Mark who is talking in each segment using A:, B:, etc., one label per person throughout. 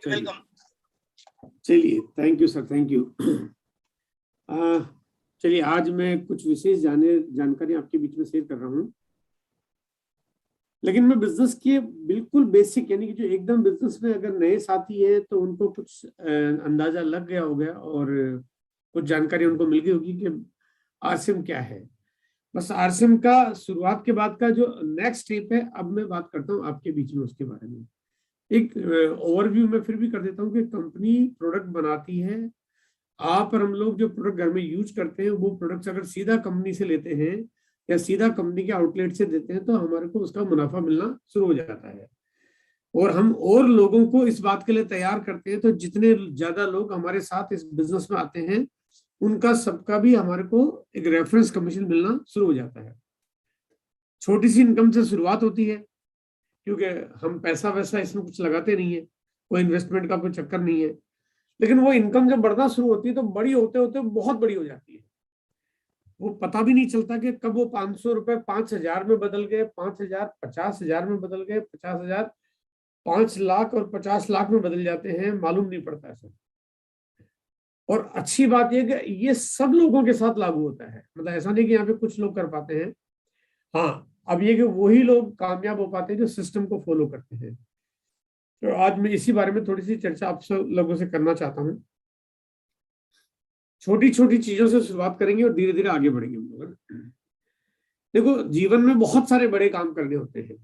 A: Welcome.
B: चलिए, thank you sir, thank you. चलिए, आज मैं कुछ विशेष जानकारी आपके बीच में शेयर कर रहा हूँ, लेकिन मैं बिजनेस के बिल्कुल बेसिक, यानी कि जो एकदम बिजनेस में अगर नए साथी हैं तो उनको कुछ अंदाजा लग गया होगा और कुछ जानकारी उनको मिल गई होगी कि आरसीएम क्या है। बस आरसीएम का शुरुआत के बाद का जो नेक्स्ट स्टेप है, अब मैं बात करता हूँ आपके बीच में उसके बारे में। एक ओवरव्यू में फिर भी कर देता हूँ कि कंपनी प्रोडक्ट बनाती है, आप और हम लोग जो प्रोडक्ट घर में यूज करते हैं वो प्रोडक्ट्स अगर सीधा कंपनी से लेते हैं या सीधा कंपनी के आउटलेट से देते हैं तो हमारे को उसका मुनाफा मिलना शुरू हो जाता है, और हम और लोगों को इस बात के लिए तैयार करते हैं। तो जितने ज्यादा लोग हमारे साथ इस बिजनेस में आते हैं उनका सबका भी हमारे को एक रेफरेंस कमीशन मिलना शुरू हो जाता है। छोटी सी इनकम से शुरुआत होती है, क्योंकि हम पैसा वैसा इसमें कुछ लगाते नहीं है, कोई इन्वेस्टमेंट का कोई चक्कर नहीं है। लेकिन वो इनकम जब बढ़ना शुरू होती है तो बड़ी होते होते बहुत बड़ी हो जाती है। वो पता भी नहीं चलता कि कब वो 500 रुपए 5,000 में बदल गए, 5,000 50,000 में बदल गए, 50,000 5 लाख और 50 लाख में बदल जाते हैं, मालूम नहीं पड़ता ऐसा। और अच्छी बात यह कि ये सब लोगों के साथ लागू होता है, मतलब ऐसा नहीं कि यहाँ पे कुछ लोग कर पाते हैं। हाँ, अब ये कि वही लोग कामयाब हो पाते हैं जो सिस्टम को फॉलो करते हैं। तो आज मैं इसी बारे में थोड़ी सी चर्चा आप सब लोगों से करना चाहता हूँ। छोटी छोटी चीजों से शुरुआत करेंगे और धीरे धीरे आगे बढ़ेंगे हम लोग। देखो, जीवन में बहुत सारे बड़े काम करने होते हैं,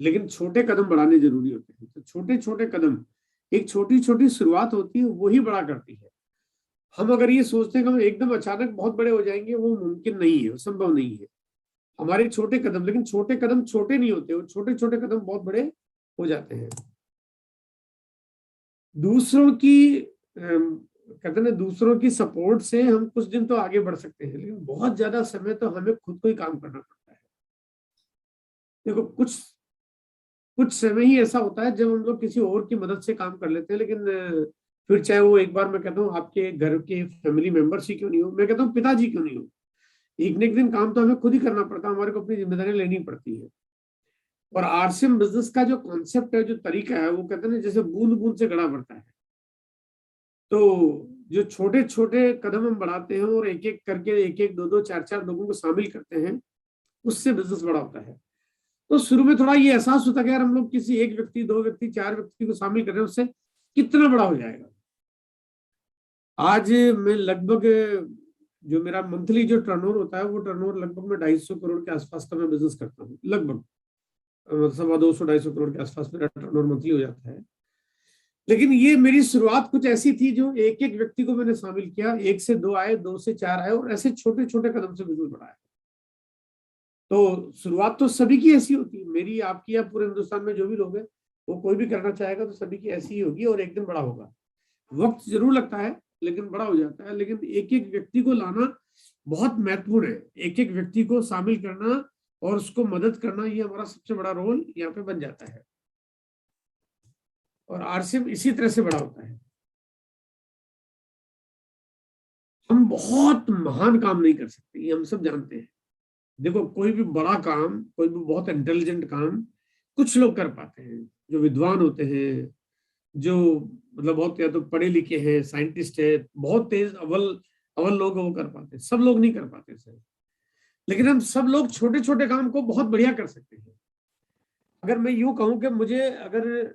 B: लेकिन छोटे कदम बढ़ाने जरूरी होते हैं। तो छोटे छोटे कदम, एक छोटी छोटी शुरुआत होती है, वही बड़ा करती है। हम अगर ये सोचते हैं कि हम एकदम अचानक बहुत बड़े हो जाएंगे, वो मुमकिन नहीं है, वो संभव नहीं है। हमारे छोटे कदम, लेकिन छोटे कदम छोटे नहीं होते, वो छोटे छोटे कदम बहुत बड़े हो जाते हैं। दूसरों की कहते हैं ना, दूसरों की सपोर्ट से हम कुछ दिन तो आगे बढ़ सकते हैं, लेकिन बहुत ज्यादा समय तो हमें खुद को ही काम करना पड़ता है। देखो, कुछ कुछ समय ही ऐसा होता है जब हम लोग किसी और की मदद से काम कर लेते हैं, लेकिन फिर चाहे वो, एक बार मैं कहता हूँ, आपके घर के फैमिली मेंबर्स ही क्यों नहीं हो, मैं कहता हूँ पिताजी क्यों नहीं हो, एक न एक दिन काम तो हमें खुद ही करना पड़ता है, हमारे को अपनी जिम्मेदारी लेनी पड़ती है। और आरसीएम बिजनेस का जो कॉन्सेप्ट है, जो तरीका है, वो कहते हैं ना, जैसे बूंद बूंद से घड़ा बढ़ता है। तो जो छोटे छोटे कदम हम बढ़ाते हैं और एक एक करके, एक एक दो दो चार चार लोगों को शामिल करते हैं, उससे बिजनेस बड़ा होता है। तो शुरू में थोड़ा ये एहसास होता है कि यार, हम लोग किसी एक व्यक्ति, दो व्यक्ति, चार व्यक्ति को शामिल कर रहे हैं, उससे कितना बड़ा हो जाएगा। आज मैं लगभग, जो मेरा मंथली जो टर्नओवर होता है, वो टर्नओवर लगभग मैं 250 करोड़ के आसपास का मैं बिजनेस करता हूँ। लगभग 200-250 करोड़ के आसपास मेरा टर्नओवर मंथली हो जाता है। लेकिन ये मेरी शुरुआत कुछ ऐसी थी, जो एक एक व्यक्ति को मैंने शामिल किया, 1 से 2 आए, 2 से 4 आए, और ऐसे छोटे छोटे कदम से बिजनेस बढ़ाया। तो शुरुआत तो सभी की ऐसी होती है, मेरी, आपकी, या पूरे हिंदुस्तान में जो भी लोग हैं, वो कोई भी करना चाहेगा तो सभी की ऐसी ही होगी, और एक दिन बड़ा होगा। वक्त जरूर लगता है, लेकिन बड़ा हो जाता है। लेकिन एक एक व्यक्ति को लाना बहुत महत्वपूर्ण है, एक एक व्यक्ति को शामिल करना और उसको मदद करना, ये हमारा सबसे बड़ा रोल यहाँ पे बन जाता है। और आरसीएम इसी तरह से बड़ा होता है। हम बहुत महान काम नहीं कर सकते, ये हम सब जानते हैं। देखो, कोई भी बड़ा काम, कोई भी बहुत इंटेलिजेंट काम कुछ लोग कर पाते हैं, जो विद्वान होते हैं, जो मतलब बहुत, या तो पढ़े लिखे हैं, साइंटिस्ट है, बहुत तेज अव्वल अव्वल लोग वो कर पाते हैं। सब लोग नहीं कर पाते सर, लेकिन हम सब लोग छोटे छोटे काम को बहुत बढ़िया कर सकते हैं। अगर मैं यूं कहूं कि मुझे अगर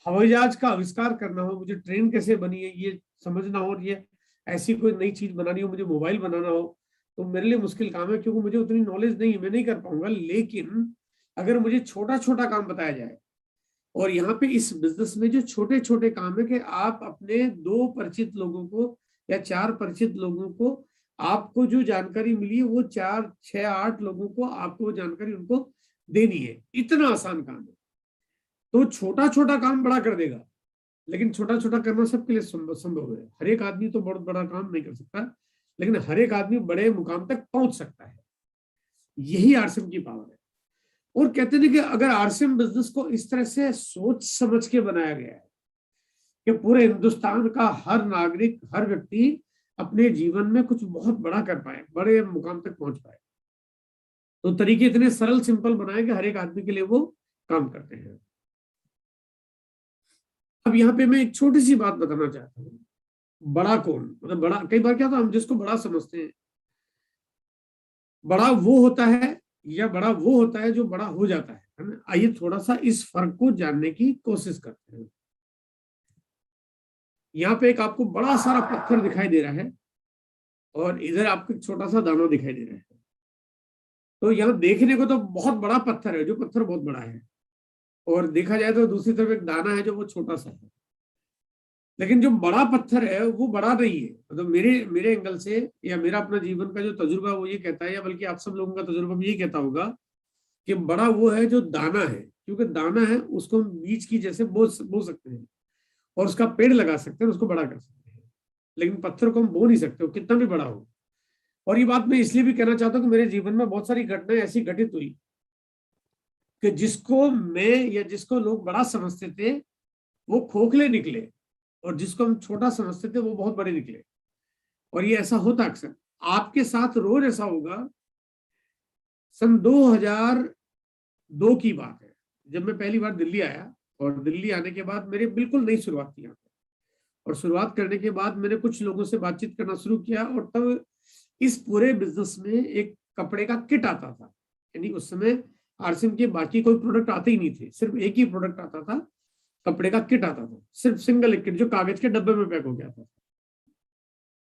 B: हवाई जहाज का आविष्कार करना हो, मुझे ट्रेन कैसे बनी है ये समझना हो, और ये ऐसी कोई नई चीज बनानी हो, मुझे मोबाइल बनाना हो, तो मेरे लिए मुश्किल काम है, क्योंकि मुझे उतनी नॉलेज नहीं है, मैं नहीं कर पाऊंगा। लेकिन अगर मुझे छोटा छोटा काम बताया जाए, और यहाँ पे इस बिजनेस में जो छोटे छोटे काम है कि आप अपने 2 परिचित लोगों को या 4 परिचित लोगों को, आपको जो जानकारी मिली है, वो 4 6 8 लोगों को आपको वो जानकारी उनको देनी है, इतना आसान काम है। तो छोटा छोटा काम बड़ा कर देगा, लेकिन छोटा छोटा करना सबके लिए संभव है। हर एक आदमी तो बहुत बड़ा काम नहीं कर सकता, लेकिन हर एक आदमी बड़े मुकाम तक पहुंच सकता है। यही आरसीएम की पावर है। और कहते हैं कि अगर आरसीएम बिजनेस को इस तरह से सोच समझ के बनाया गया है कि पूरे हिंदुस्तान का हर नागरिक, हर व्यक्ति अपने जीवन में कुछ बहुत बड़ा कर पाए, बड़े मुकाम तक पहुंच पाए, तो तरीके इतने सरल सिंपल बनाए कि हर एक आदमी के लिए वो काम करते हैं। अब यहाँ पे मैं एक छोटी सी बात बताना चाहता हूँ, बड़ा कौन, मतलब बड़ा, कई बार क्या होता है हम जिसको बड़ा समझते हैं, बड़ा वो होता है या बड़ा वो होता है जो बड़ा हो जाता है ना। आइए थोड़ा सा इस फर्क को जानने की कोशिश करते हैं। यहाँ पे एक आपको बड़ा सारा पत्थर दिखाई दे रहा है और इधर आपको एक छोटा सा दाना दिखाई दे रहा है। तो यहाँ देखने को तो बहुत बड़ा पत्थर है, जो पत्थर बहुत बड़ा है, और देखा जाए तो दूसरी तरफ एक दाना है जो वो छोटा सा है। लेकिन जो बड़ा पत्थर है वो बड़ा नहीं है, मतलब मेरे मेरे एंगल से, या मेरा अपना जीवन का जो तजुर्बा वो ये कहता है, या बल्कि आप सब लोगों का तजुर्बा भी ये कहता होगा कि बड़ा वो है जो दाना है, क्योंकि दाना है उसको हम बीज की जैसे बो सकते हैं और उसका पेड़ लगा सकते हैं, उसको बड़ा कर सकते हैं। लेकिन पत्थर को हम बो नहीं सकते, वो कितना भी बड़ा हो। और ये बात मैं इसलिए भी कहना चाहता हूँ कि मेरे जीवन में बहुत सारी घटनाएं ऐसी घटित हुई कि जिसको मैं या जिसको लोग बड़ा समझते थे वो खोखले निकले, और जिसको हम छोटा समझते थे वो बहुत बड़े निकले। और ये ऐसा होता अक्सर आपके साथ रोज ऐसा होगा। सन 2002 की बात है, जब मैं पहली बार दिल्ली आया, और दिल्ली आने के बाद मेरी बिल्कुल नई शुरुआत की यहाँ पे। और शुरुआत करने के बाद मैंने कुछ लोगों से बातचीत करना शुरू किया, और तब इस पूरे बिजनेस में एक कपड़े का किट आता था। यानी उस समय आरसीएम के बाकी कोई प्रोडक्ट आते ही नहीं थे, सिर्फ एक ही प्रोडक्ट आता था, कपड़े का किट आता था, सिर्फ सिंगल एक किट जो कागज के डब्बे में पैक हो गया था।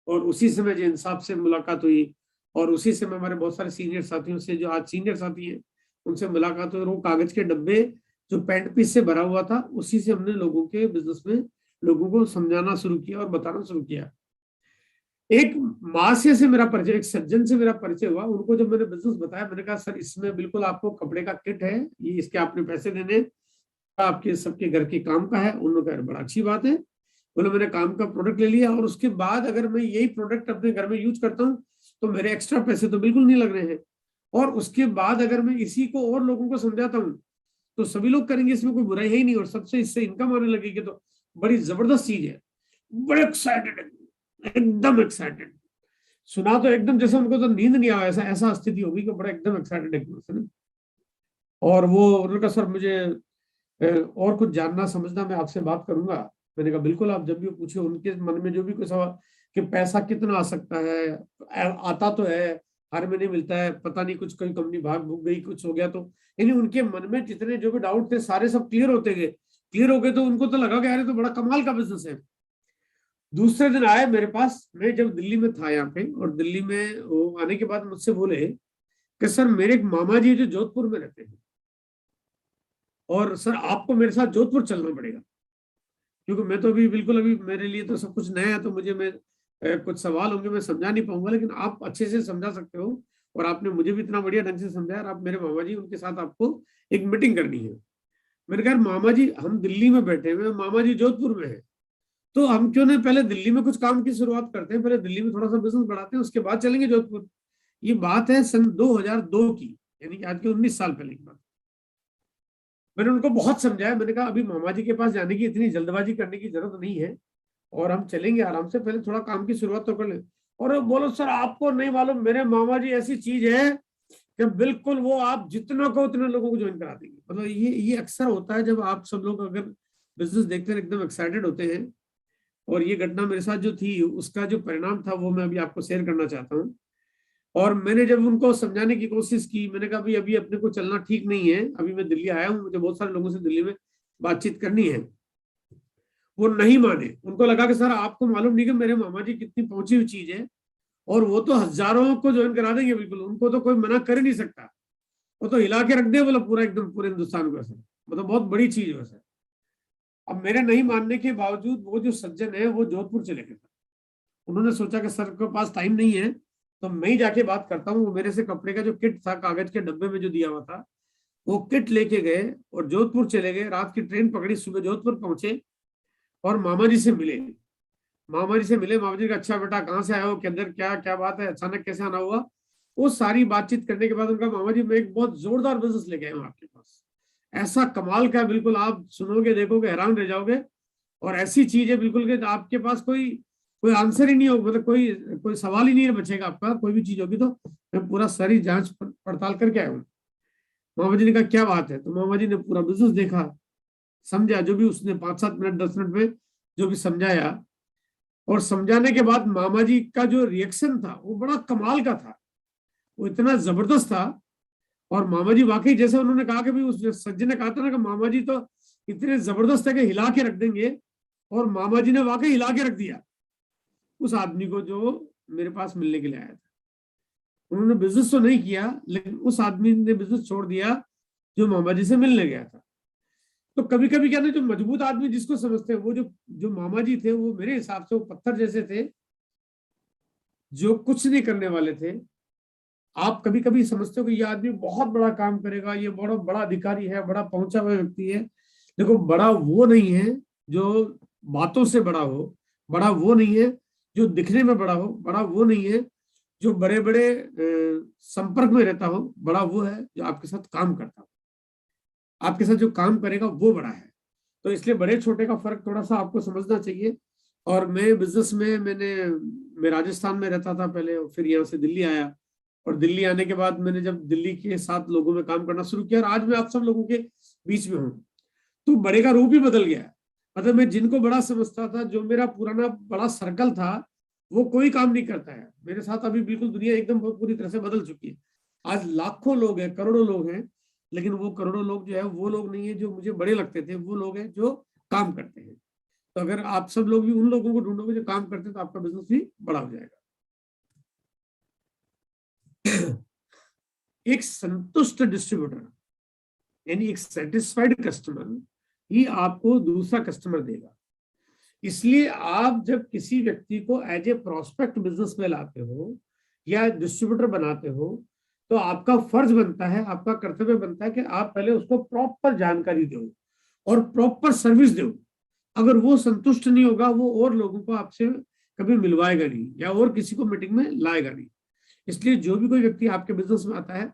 B: और उसी समय जो इंसाफ से मुलाकात हुई, और उसी समय हमारे बहुत सारे सीनियर साथियों से, जो आज सीनियर साथी हैं, उनसे मुलाकात हुई। और वो कागज के डब्बे जो पैंट पीस से भरा हुआ था, उसी से हमने लोगों के बिजनेस में लोगों को समझाना शुरू किया और बताना शुरू किया। एक महाशय से मेरा परिचय, एक सज्जन से मेरा परिचय हुआ। उनको जब मैंने बिजनेस बताया, मैंने कहा सर इसमें बिल्कुल आपको कपड़े का किट है, ये इसके आपने पैसे देने, आपके सबके घर के काम का है। उन्होंने कहा बड़ा अच्छी बात है, बोले मैंने काम का प्रोडक्ट ले लिया, और उसके बाद अगर मैं यही प्रोडक्ट अपने घर में यूज करता हूँ तो मेरे एक्स्ट्रा पैसे तो बिल्कुल नहीं लग रहे हैं। और उसके बाद अगर मैं इसी को और लोगों को समझाता हूँ तो सभी लोग करेंगे, इसमें कोई बुराई है ही नहीं, और सबसे इससे इनकम आने लगेगी, तो बड़ी जबरदस्त चीज है। बड़े एक्साइटेड, एकदम एक्साइटेड। सुना तो एकदम जैसे उनको तो नींद नहीं आया, ऐसा ऐसा स्थिति होगी कि बड़ा एकदम एक्साइटेड एकदम से ना। और वो उन्होंने कहा सर मुझे और कुछ जानना समझना, मैं आपसे बात करूंगा। मैंने कहा बिल्कुल, आप जब भी पूछे, उनके मन में जो भी कुछ सवाल कि पैसा कितना आ सकता है, आता तो है, हर महीने मिलता है, पता नहीं कुछ कोई कंपनी भाग भूग गई, कुछ हो गया तो, यानी उनके मन में जितने जो भी डाउट थे सारे सब क्लियर होते गए। क्लियर हो गए तो उनको तो लगा कि यार तो बड़ा कमाल का बिजनेस है। दूसरे दिन आए मेरे पास, मैं जब दिल्ली में था यहाँ पे, और दिल्ली में वो आने के बाद मुझसे बोले कि सर मेरे एक मामा जी जो जोधपुर में रहते हैं, और सर आपको मेरे साथ जोधपुर चलना पड़ेगा, क्योंकि मैं तो अभी बिल्कुल, अभी मेरे लिए तो सब कुछ नया है, तो मुझे मैं कुछ सवाल होंगे मैं समझा नहीं पाऊंगा, लेकिन आप अच्छे से समझा सकते हो, और आपने मुझे भी इतना बढ़िया ढंग से समझाया, और आप मेरे मामा जी, उनके साथ आपको एक मीटिंग करनी है। मैंने कहा मामा जी हम दिल्ली में बैठे हुए, मामा जी जोधपुर में है, तो हम क्यों नहीं पहले दिल्ली में कुछ काम की शुरुआत करते हैं, पहले दिल्ली में थोड़ा सा बिजनेस बढ़ाते हैं, उसके बाद चलेंगे जोधपुर। ये बात है सन 2002 की, यानी कि आज के 19 साल पहले की बात। मैंने उनको बहुत समझाया, मैंने कहा अभी मामा जी के पास जाने की इतनी जल्दबाजी करने की जरूरत नहीं है, और हम चलेंगे आराम से, पहले थोड़ा काम की शुरुआत तो कर ले। और बोलो सर आपको नहीं मालूम, मेरे मामा जी ऐसी चीज है कि बिल्कुल वो आप जितना को उतने लोगों को ज्वाइन करा देंगे। मतलब ये अक्सर होता है, जब आप सब लोग अगर बिजनेस देखते हैं एकदम एक्साइटेड होते हैं। और ये घटना मेरे साथ जो थी, उसका जो परिणाम था वो मैं अभी आपको शेयर करना चाहता हूँ। और मैंने जब उनको समझाने की कोशिश की, मैंने कहा भाई अभी अपने को चलना ठीक नहीं है, अभी मैं दिल्ली आया हूँ, मुझे बहुत सारे लोगों से दिल्ली में बातचीत करनी है। वो नहीं माने, उनको लगा कि सर आपको मालूम नहीं कि मेरे मामा जी कितनी पहुंची हुई चीज है, और वो तो हजारों को ज्वाइन करा देंगे, बिल्कुल उनको तो कोई मना कर ही नहीं सकता, वो तो हिला के रख दे बोला पूरा एकदम पूरे हिंदुस्तान को, ऐसा मतलब बहुत बड़ी चीज है वैसे। अब मेरे नहीं मानने के बावजूद वो जो सज्जन है वो जोधपुर चले गए। उन्होंने सोचा कि सर के पास टाइम नहीं है, तो मैं ही जाके बात करता हूँ। वो मेरे से कपड़े का जो किट था कागज के डब्बे में जो दिया हुआ था, वो किट लेके गए और जोधपुर चले गए। रात की ट्रेन पकड़ी, सुबह जोधपुर पहुंचे और मामा जी से मिले। मामा जी से मिले, मामा जी का अच्छा बेटा कहाँ से आए हो, के अंदर क्या क्या बात है, अचानक कैसे आना हुआ। वो सारी बातचीत करने के बाद उनका, मामा जी मैं एक बहुत जोरदार बिजनेस लेके आया हूँ आपके पास, ऐसा कमाल का, बिल्कुल आप सुनोगे देखोगे हैरान रह जाओगे। और ऐसी चीज है बिल्कुल कि आपके पास कोई कोई आंसर ही नहीं होगा, मतलब कोई कोई सवाल ही नहीं बचेगा आपका, कोई भी चीज होगी तो। मैं पूरा सारी जांच पड़ताल करके आया हूँ। मामा जी ने कहा क्या बात है, तो मामा जी ने पूरा बिजनेस देखा, समझा जो भी उसने 5-7 मिनट 10 मिनट में जो भी समझाया, और समझाने के बाद मामा जी का जो रिएक्शन था वो बड़ा कमाल का था, वो इतना जबरदस्त था। और मामा जी वाकई जैसे उन्होंने कहा कि भाई उस सज्जन ने कहा था ना कि मामा जी तो इतने जबरदस्त है कि हिला के रख देंगे, और मामा जी ने वाकई हिला के रख दिया उस आदमी को जो मेरे पास मिलने के लिए आया था। उन्होंने बिजनेस तो नहीं किया, लेकिन उस आदमी ने बिजनेस छोड़ दिया जो मामा जी से मिलने गया था। तो कभी कभी क्या ना, जो मजबूत आदमी जिसको समझते हैं, वो जो जो मामा जी थे वो मेरे हिसाब से वो पत्थर जैसे थे जो कुछ नहीं करने वाले थे। आप कभी कभी समझते हो कि ये आदमी बहुत बड़ा काम करेगा, ये बड़ा बड़ा अधिकारी है, बड़ा पहुंचा हुआ व्यक्ति है। देखो, बड़ा वो नहीं है जो बातों से बड़ा हो, बड़ा वो नहीं है जो दिखने में बड़ा हो, बड़ा वो नहीं है जो बड़े बड़े संपर्क में रहता हो, बड़ा वो है जो आपके साथ काम करता हो। आपके साथ जो काम करेगा वो बड़ा है। तो इसलिए बड़े छोटे का फर्क थोड़ा सा आपको समझना चाहिए। और मैं बिजनेस में मैं राजस्थान में रहता था पहले, फिर यहाँ से दिल्ली आया, और दिल्ली आने के बाद मैंने जब दिल्ली के साथ लोगों में काम करना शुरू किया, और आज मैं आप सब लोगों के बीच में हूँ, तो बड़े का रूप ही बदल गया। मतलब मैं जिनको बड़ा समझता था, जो मेरा पुराना बड़ा सर्कल था, वो कोई काम नहीं करता है मेरे साथ। अभी बिल्कुल दुनिया एकदम पूरी तरह से बदल चुकी है। आज लाखों लोग हैं, करोड़ों लोग हैं, लेकिन वो करोड़ों लोग जो है वो लोग नहीं है जो मुझे बड़े लगते थे, वो लोग हैं जो काम करते हैं। तो अगर आप सब लोग भी उन लोगों को ढूंढोगे जो काम करते हैं, तो आपका बिजनेस भी बड़ा हो जाएगा। एक संतुष्ट डिस्ट्रीब्यूटर, यानी एक सेटिस्फाइड कस्टमर ही आपको दूसरा कस्टमर देगा। इसलिए आप जब किसी व्यक्ति को एज ए प्रोस्पेक्ट बिजनेस में लाते हो या डिस्ट्रीब्यूटर बनाते हो, तो आपका फर्ज बनता है, आपका कर्तव्य बनता है कि आप पहले उसको प्रॉपर जानकारी दो और प्रॉपर सर्विस दो। अगर वो संतुष्ट नहीं होगा, वो और लोगों को आपसे कभी मिलवाएगा नहीं या और किसी को मीटिंग में लाएगा नहीं। इसलिए जो भी कोई व्यक्ति आपके बिजनेस में आता है,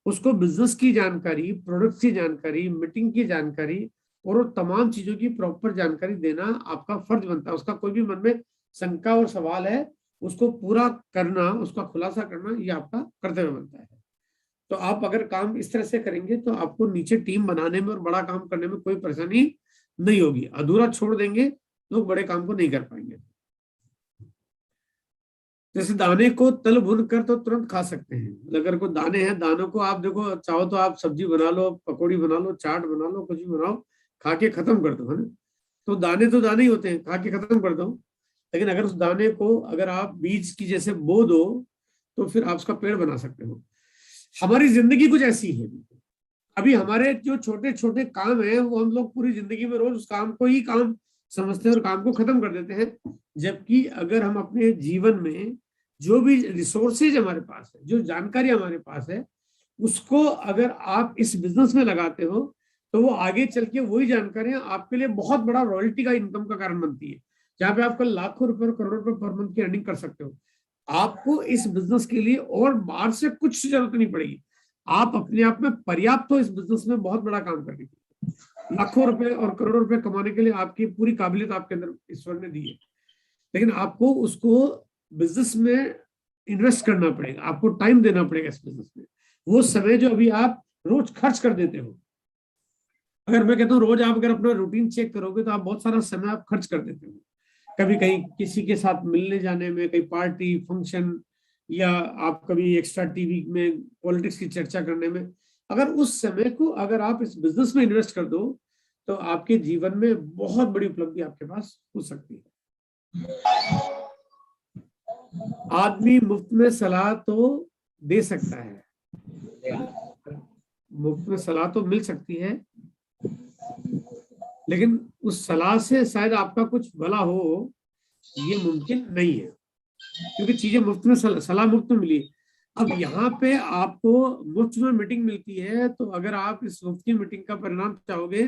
B: उसको बिजनेस की जानकारी, प्रोडक्ट की जानकारी, मीटिंग की जानकारी और तमाम चीजों की प्रॉपर जानकारी देना आपका फर्ज बनता है। उसका कोई भी मन में शंका और सवाल है, उसको पूरा करना, उसका खुलासा करना, ये आपका कर्तव्य बनता है। तो आप अगर काम इस तरह से करेंगे तो आपको नीचे टीम बनाने में और बड़ा काम करने में कोई परेशानी नहीं होगी। अधूरा छोड़ देंगे, लोग बड़े काम को नहीं कर पाएंगे। जैसे दाने को तल भुन कर तो तुरंत खा सकते हैं, अगर कोई दाने हैं, दानों को आप देखो, चाहो तो आप सब्जी बना लो, पकौड़ी बना लो, चाट बना लो, कुछ भी बनाओ, खा के खत्म कर दो, है ना। तो दाने ही होते हैं, खा के खत्म कर दो। लेकिन अगर उस दाने को अगर आप बीज की जैसे बो दो, तो फिर आप उसका पेड़ बना सकते हो। हमारी जिंदगी कुछ ऐसी है। अभी हमारे जो छोटे छोटे काम है, वो हम लोग पूरी जिंदगी में रोज उस काम को ही काम समझते हैं और काम को खत्म कर देते हैं। जबकि अगर हम अपने जीवन में जो भी रिसोर्सेज हमारे पास है, जो जानकारी हमारे पास है, उसको अगर आप इस बिजनेस में लगाते हो, तो वो आगे चल के वही जानकारियां आपके लिए बहुत बड़ा रॉयल्टी का इनकम का कारण बनती है, जहां पे आप कल लाखों रुपए और करोड़ों रुपए पर मंथ की अर्निंग कर सकते हो। आपको इस बिजनेस के लिए और बाहर से कुछ जरूरत नहीं पड़ेगी। आप अपने आप में पर्याप्त हो इस बिजनेस में बहुत बड़ा काम करने के लिए। लाखों रुपए और करोड़ों रुपए कमाने के लिए आपकी पूरी काबिलियत आपके अंदर ईश्वर ने दी है, लेकिन आपको उसको बिजनेस में इन्वेस्ट करना पड़ेगा, आपको टाइम देना पड़ेगा इस बिजनेस में। वो समय जो अभी आप रोज खर्च कर देते हो, अगर मैं कहता हूँ रोज आप अगर अपना रूटीन चेक करोगे, तो आप बहुत सारा समय आप खर्च कर देते हो, कभी कहीं किसी के साथ मिलने जाने में, कहीं पार्टी फंक्शन, या आप कभी एक्स्ट्रा टीवी में पॉलिटिक्स की चर्चा करने में। अगर उस समय को अगर आप इस बिजनेस में इन्वेस्ट कर दो, तो आपके जीवन में बहुत बड़ी उपलब्धि आपके पास हो सकती है। आदमी मुफ्त में सलाह तो दे सकता है, मुफ्त में सलाह तो मिल सकती है, लेकिन उस सलाह से शायद आपका कुछ भला हो, ये मुमकिन नहीं है, क्योंकि चीजें मुफ्त में सलाह मुफ्त में मिली। अब यहाँ पे आपको मुफ्त में मीटिंग मिलती है, तो अगर आप इस मुफ्त की मीटिंग का परिणाम चाहोगे,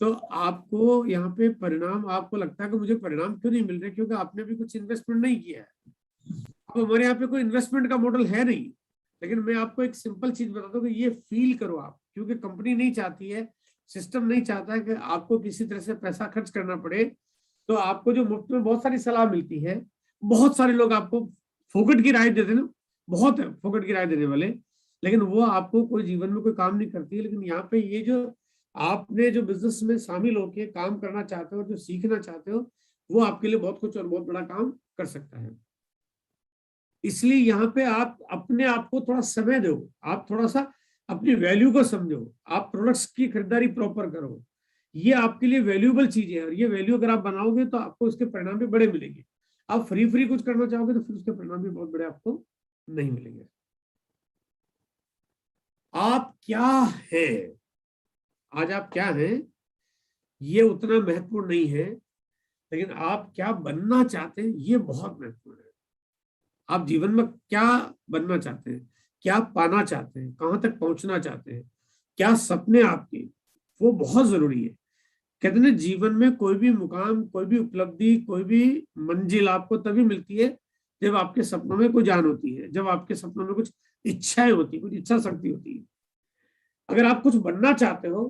B: तो आपको यहाँ पे परिणाम, आपको लगता है कि मुझे परिणाम क्यों नहीं मिल रहे, क्योंकि आपने भी कुछ इन्वेस्टमेंट नहीं किया है। अब हमारे यहाँ पे कोई इन्वेस्टमेंट का मॉडल है नहीं, लेकिन मैं आपको एक सिंपल चीज बताता हूँ कि ये फील करो आप, क्योंकि कंपनी नहीं चाहती है, सिस्टम नहीं चाहता है कि आपको किसी तरह से पैसा खर्च करना पड़े। तो आपको जो मुफ्त में बहुत सारी सलाह मिलती है, बहुत सारे लोग आपको फोकट की राय देते हैं ना, बहुत है फोकट की राय देने वाले, लेकिन वो आपको कोई जीवन में कोई काम नहीं करती है। लेकिन यहाँ पे ये जो आपने जो बिजनेस में शामिल होकर काम करना चाहते हो, जो सीखना चाहते हो, वो आपके लिए बहुत कुछ और बहुत बड़ा काम कर सकता है। इसलिए यहाँ पे आप अपने आप को थोड़ा समय दो, आप थोड़ा सा अपनी वैल्यू को समझो, आप प्रोडक्ट्स की खरीदारी प्रॉपर करो। ये आपके लिए वैल्यूएबल चीज है, और ये वैल्यू अगर आप बनाओगे तो आपको उसके परिणाम भी बड़े मिलेंगे। आप फ्री फ्री कुछ करना चाहोगे तो फिर उसके परिणाम भी बहुत बड़े आपको नहीं मिलेंगे। आप क्या है, आज आप क्या हैं, ये उतना महत्वपूर्ण नहीं है, लेकिन आप क्या बनना चाहते हैं ये बहुत महत्वपूर्ण है। आप जीवन में क्या बनना चाहते हैं, क्या पाना चाहते हैं, कहां तक पहुंचना चाहते हैं, क्या सपने आपके, वो बहुत जरूरी है। कहते हैं जीवन में कोई भी मुकाम, कोई भी उपलब्धि, कोई भी मंजिल आपको तभी मिलती है जब आपके सपनों में कोई जान होती है, जब आपके सपनों में कुछ इच्छाएं होती है, कुछ इच्छा शक्ति होती है। अगर आप कुछ बनना चाहते हो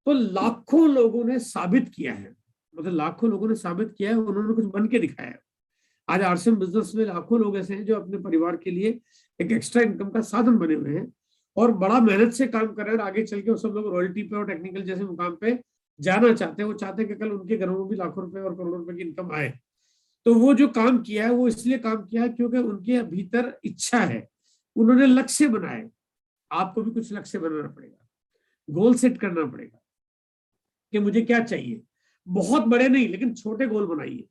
B: तो लाखों लोगों ने साबित किया है, मतलब लाखों लोगों ने साबित किया है, उन्होंने कुछ बन के दिखाया है। आज आरसीएम बिजनेस में लाखों लोग ऐसे हैं जो अपने परिवार के लिए एक एक्स्ट्रा इनकम का साधन बने हुए हैं और बड़ा मेहनत से काम कर रहे हैं। आगे चल के वो सब लोग रॉयल्टी पे और टेक्निकल जैसे मुकाम पे जाना चाहते हैं। वो चाहते हैं कि कल उनके घरों में भी लाखों रुपए और करोड़ों रुपए की इनकम आए। तो वो जो काम किया है वो इसलिए काम किया है क्योंकि उनके भीतर इच्छा है, उन्होंने लक्ष्य बनाए। आपको भी कुछ लक्ष्य बनाना पड़ेगा, गोल सेट करना पड़ेगा कि मुझे क्या चाहिए। बहुत बड़े नहीं, लेकिन छोटे गोल बनाइए।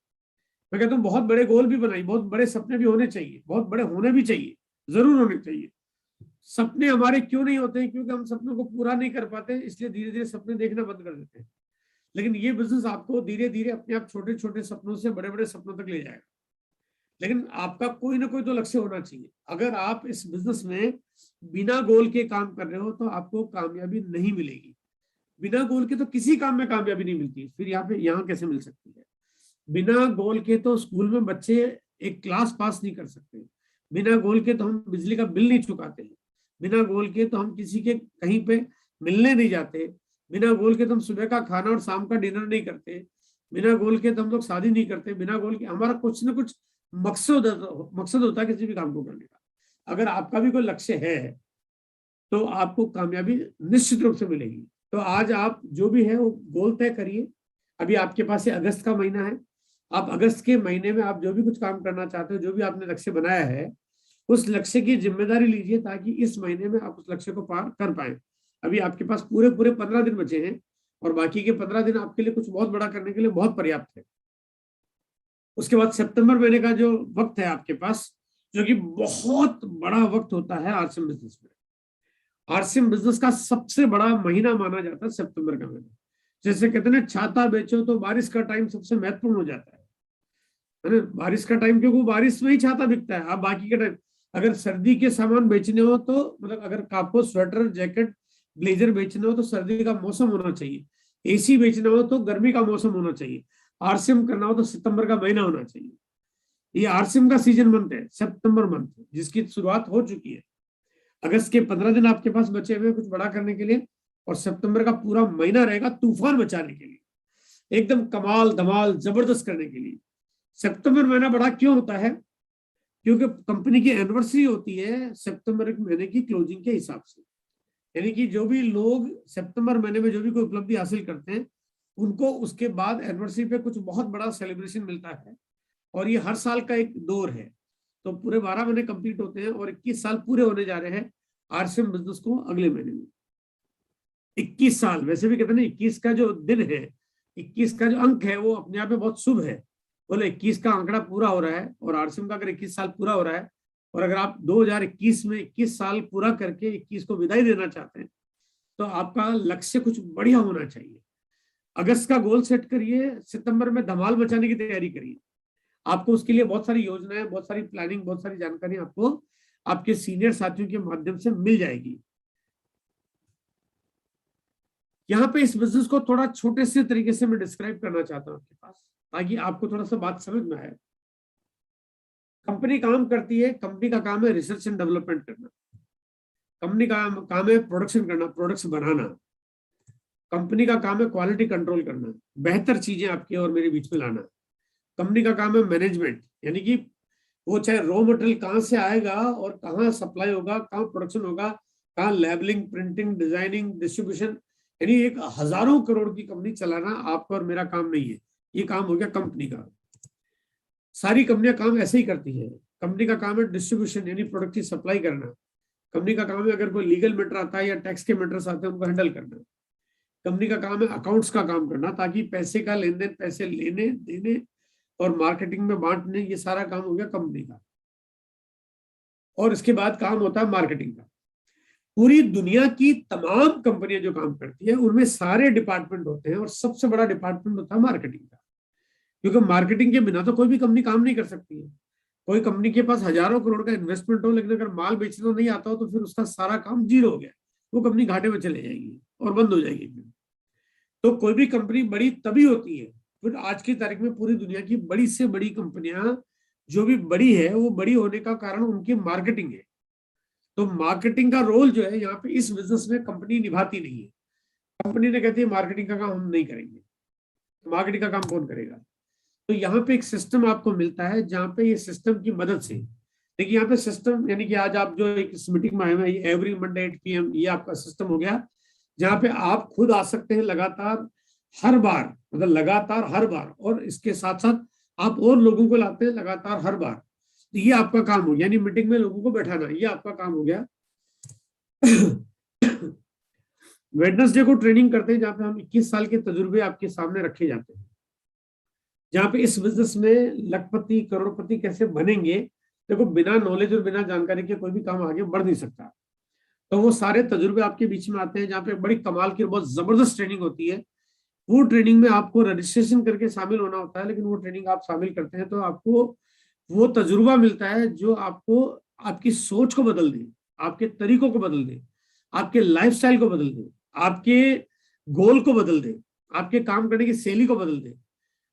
B: मैं कहता हूँ बहुत बड़े गोल भी बनाइए, बहुत बड़े सपने भी होने चाहिए, बहुत बड़े होने भी चाहिए, जरूर होने चाहिए। सपने हमारे क्यों नहीं होते हैं? क्योंकि हम सपनों को पूरा नहीं कर पाते, इसलिए धीरे धीरे सपने देखना बंद कर देते हैं। लेकिन ये बिजनेस आपको धीरे धीरे अपने आप छोटे छोटे सपनों से बड़े बड़े सपनों तक ले जाएगा। लेकिन आपका कोई ना कोई तो लक्ष्य होना चाहिए। अगर आप इस बिजनेस में बिना गोल के काम कर रहे हो तो आपको कामयाबी नहीं मिलेगी। बिना गोल के तो किसी काम में कामयाबी नहीं मिलती, फिर यहाँ कैसे मिल सकती है? बिना गोल के तो स्कूल में बच्चे एक क्लास पास नहीं कर सकते। बिना गोल के तो हम बिजली का बिल नहीं चुकाते हैं। बिना गोल के तो हम किसी के कहीं पे मिलने नहीं जाते। बिना गोल के तो हम सुबह का खाना और शाम का डिनर नहीं करते। बिना गोल के तो हम लोग शादी नहीं करते। बिना गोल के हमारा कुछ ना कुछ मकसद होता है किसी भी काम को करने का। अगर आपका भी कोई लक्ष्य है तो आपको कामयाबी निश्चित रूप से मिलेगी। तो आज आप जो भी है वो गोल तय करिए। अभी आपके पास अगस्त का महीना है। आप अगस्त के महीने में आप जो भी कुछ काम करना चाहते हो, जो भी आपने लक्ष्य बनाया है, उस लक्ष्य की जिम्मेदारी लीजिए ताकि इस महीने में आप उस लक्ष्य को पार कर पाए। अभी आपके पास पूरे पूरे 15 दिन बचे हैं और बाकी के 15 दिन आपके लिए कुछ बहुत बड़ा करने के लिए बहुत पर्याप्त है। उसके बाद सितंबर महीने का जो वक्त है आपके पास, जो कि बहुत बड़ा वक्त होता है आरसीएम बिजनेस में। आरसीएम बिजनेस का सबसे बड़ा महीना माना जाता है सितंबर का महीना। जैसे कहते हैं छाता बेचो तो बारिश का टाइम सबसे महत्वपूर्ण हो जाता है ना? बारिश का टाइम, क्योंकि बारिश में ही छाता बिकता है। आप बाकी के टाइम अगर सर्दी के सामान बेचने हो तो मतलब अगर आपको स्वेटर, जैकेट, ब्लेजर बेचने हो तो सर्दी का मौसम होना चाहिए। एसी बेचना हो तो गर्मी का मौसम होना चाहिए। आरसीएम करना हो तो सितंबर का महीना होना चाहिए। ये आरसीएम का सीजन मंथ है, सितंबर मंथ, जिसकी शुरुआत हो चुकी है। अगस्त के 15 दिन आपके पास बचे हुए कुछ बड़ा करने के लिए, और सितंबर का पूरा महीना रहेगा तूफान मचाने के लिए, एकदम कमाल धमाल जबरदस्त करने के लिए। सितंबर महीना बड़ा क्यों होता है? क्योंकि कंपनी की एनिवर्सरी होती है सितंबर महीने की क्लोजिंग के हिसाब से। यानी कि जो भी लोग सितंबर महीने में जो भी कोई उपलब्धि हासिल करते हैं उनको उसके बाद एनिवर्सरी पे कुछ बहुत बड़ा सेलिब्रेशन मिलता है। और ये हर साल का एक दौर है। तो पूरे 12 महीने कंप्लीट होते हैं और 21 साल पूरे होने जा रहे हैं आरसीएम बिजनेस को अगले महीने में। 21 साल, वैसे भी कहते हैं ना 21 का जो दिन है, 21 का जो अंक है वो अपने आप में बहुत शुभ है। बोले 21 का आंकड़ा पूरा हो रहा है और आरसीएम का अगर 21 साल पूरा हो रहा है, और अगर आप 2021 में 21 साल पूरा करके 21 को विदाई देना चाहते हैं तो आपका लक्ष्य कुछ बढ़िया होना चाहिए। अगस्त का गोल सेट करिए, सितंबर में धमाल मचाने की तैयारी करिए। आपको उसके लिए बहुत सारी योजनाएं, बहुत सारी प्लानिंग, बहुत सारी जानकारी आपको आपके सीनियर साथियों के माध्यम से मिल जाएगी। यहाँ पे इस बिजनेस को थोड़ा छोटे से तरीके से मैं डिस्क्राइब करना चाहता हूँ आपके पास, ताकि आपको थोड़ा सा बात समझ में आए। कंपनी काम करती है, कंपनी का काम है रिसर्च एंड डेवलपमेंट करना। कंपनी का काम है प्रोडक्शन करना, प्रोडक्ट्स बनाना। कंपनी का काम है क्वालिटी कंट्रोल करना, बेहतर चीजें आपके और मेरे बीच में लाना। कंपनी का काम है मैनेजमेंट, यानी कि वो चाहे रॉ मटेरियल कहाँ से आएगा और कहाँ सप्लाई होगा, कहाँ प्रोडक्शन होगा, कहाँ लेबलिंग, प्रिंटिंग, डिजाइनिंग, डिस्ट्रीब्यूशन, यानी एक हजारों करोड़ की कंपनी चलाना आपका और मेरा काम नहीं है, ये काम हो गया कंपनी का। सारी कंपनियां काम ऐसे ही करती हैं। कंपनी का काम है डिस्ट्रीब्यूशन, यानी प्रोडक्ट की सप्लाई करना। कंपनी का काम है अगर कोई लीगल मैटर आता है या टैक्स के मैटर्स आते हैं उनको हैंडल करना। कंपनी का काम है अकाउंट्स का काम करना, ताकि पैसे का लेन देन, पैसे लेने देने और मार्केटिंग में बांटने, ये सारा काम हो गया कंपनी का। और इसके बाद काम होता है मार्केटिंग का। पूरी दुनिया की तमाम कंपनियां जो काम करती है उनमें सारे डिपार्टमेंट होते हैं और सबसे बड़ा डिपार्टमेंट होता है मार्केटिंग का। क्योंकि मार्केटिंग के बिना तो कोई भी कंपनी काम नहीं कर सकती है। कोई कंपनी के पास हजारों करोड़ का इन्वेस्टमेंट हो, लेकिन अगर माल बेचना नहीं आता हो तो फिर उसका सारा काम जीरो हो गया, वो कंपनी घाटे में चले जाएगी और बंद हो जाएगी। तो कोई भी कंपनी बड़ी तभी होती है। फिर आज की तारीख में पूरी दुनिया की बड़ी से बड़ी कंपनियां जो भी बड़ी है, वो बड़ी होने का कारण उनकी मार्केटिंग है। तो मार्केटिंग का रोल जो है यहाँ पे इस बिजनेस में कंपनी निभाती नहीं है। कंपनी ने कहती है मार्केटिंग का काम हम नहीं करेंगे, मार्केटिंग का काम कौन करेगा? तो यहाँ पे एक सिस्टम आपको मिलता है जहाँ पे ये सिस्टम की मदद से, देखिए यहाँ पे सिस्टम, यानी कि आज आप जो एक इस मीटिंग में आए हुए हैं, एवरी मंडे 8 PM, ये आपका सिस्टम हो गया जहाँ पे आप खुद आ सकते हैं लगातार हर बार, मतलब लगातार हर बार, और इसके साथ साथ आप और लोगों को लाते हैं लगातार हर बार। तो ये आपका काम हो गया, यानी मीटिंग में लोगों को बैठाना, ये आपका काम हो गया। वेडनेसडे को ट्रेनिंग करते हैं जहाँ पे हम 21 साल के तजुर्बे आपके सामने रखे जाते हैं, जहाँ पे इस बिजनेस में लखपति करोड़पति कैसे बनेंगे। देखो बिना नॉलेज और बिना जानकारी के कोई भी काम आगे बढ़ नहीं सकता। तो वो सारे तजुर्बे आपके बीच में आते हैं जहाँ पे बड़ी कमाल की बहुत जबरदस्त ट्रेनिंग होती है। वो ट्रेनिंग में आपको रजिस्ट्रेशन करके शामिल होना होता है, लेकिन वो ट्रेनिंग आप शामिल करते हैं तो आपको वो तजुर्बा मिलता है जो आपको आपकी सोच को बदल दे, आपके तरीकों को बदल दे, आपके लाइफस्टाइल को बदल दे, आपके गोल को बदल दे, आपके काम करने की शैली को बदल दे,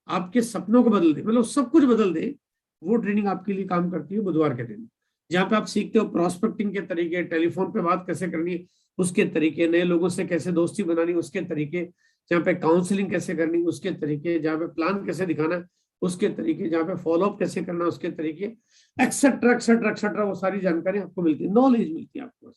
B: आपके सपनों को बदल दे, मतलब सब कुछ बदल दे। वो ट्रेनिंग आपके लिए काम करती है बुधवार के दिन, जहाँ पे आप सीखते हो प्रॉस्पेक्टिंग के तरीके, टेलीफोन पे बात कैसे करनी उसके तरीके, नए लोगों से कैसे दोस्ती बनानी उसके तरीके, जहाँ पे काउंसलिंग कैसे करनी उसके तरीके, जहाँ पे प्लान कैसे दिखाना उसके तरीके, जहाँ पे फॉलोअप कैसे करना उसके तरीके, एक्सेट्रा एक्सेट्रा एक्सेट्रा, वो सारी जानकारी आपको मिलती है, नॉलेज मिलती है आपको।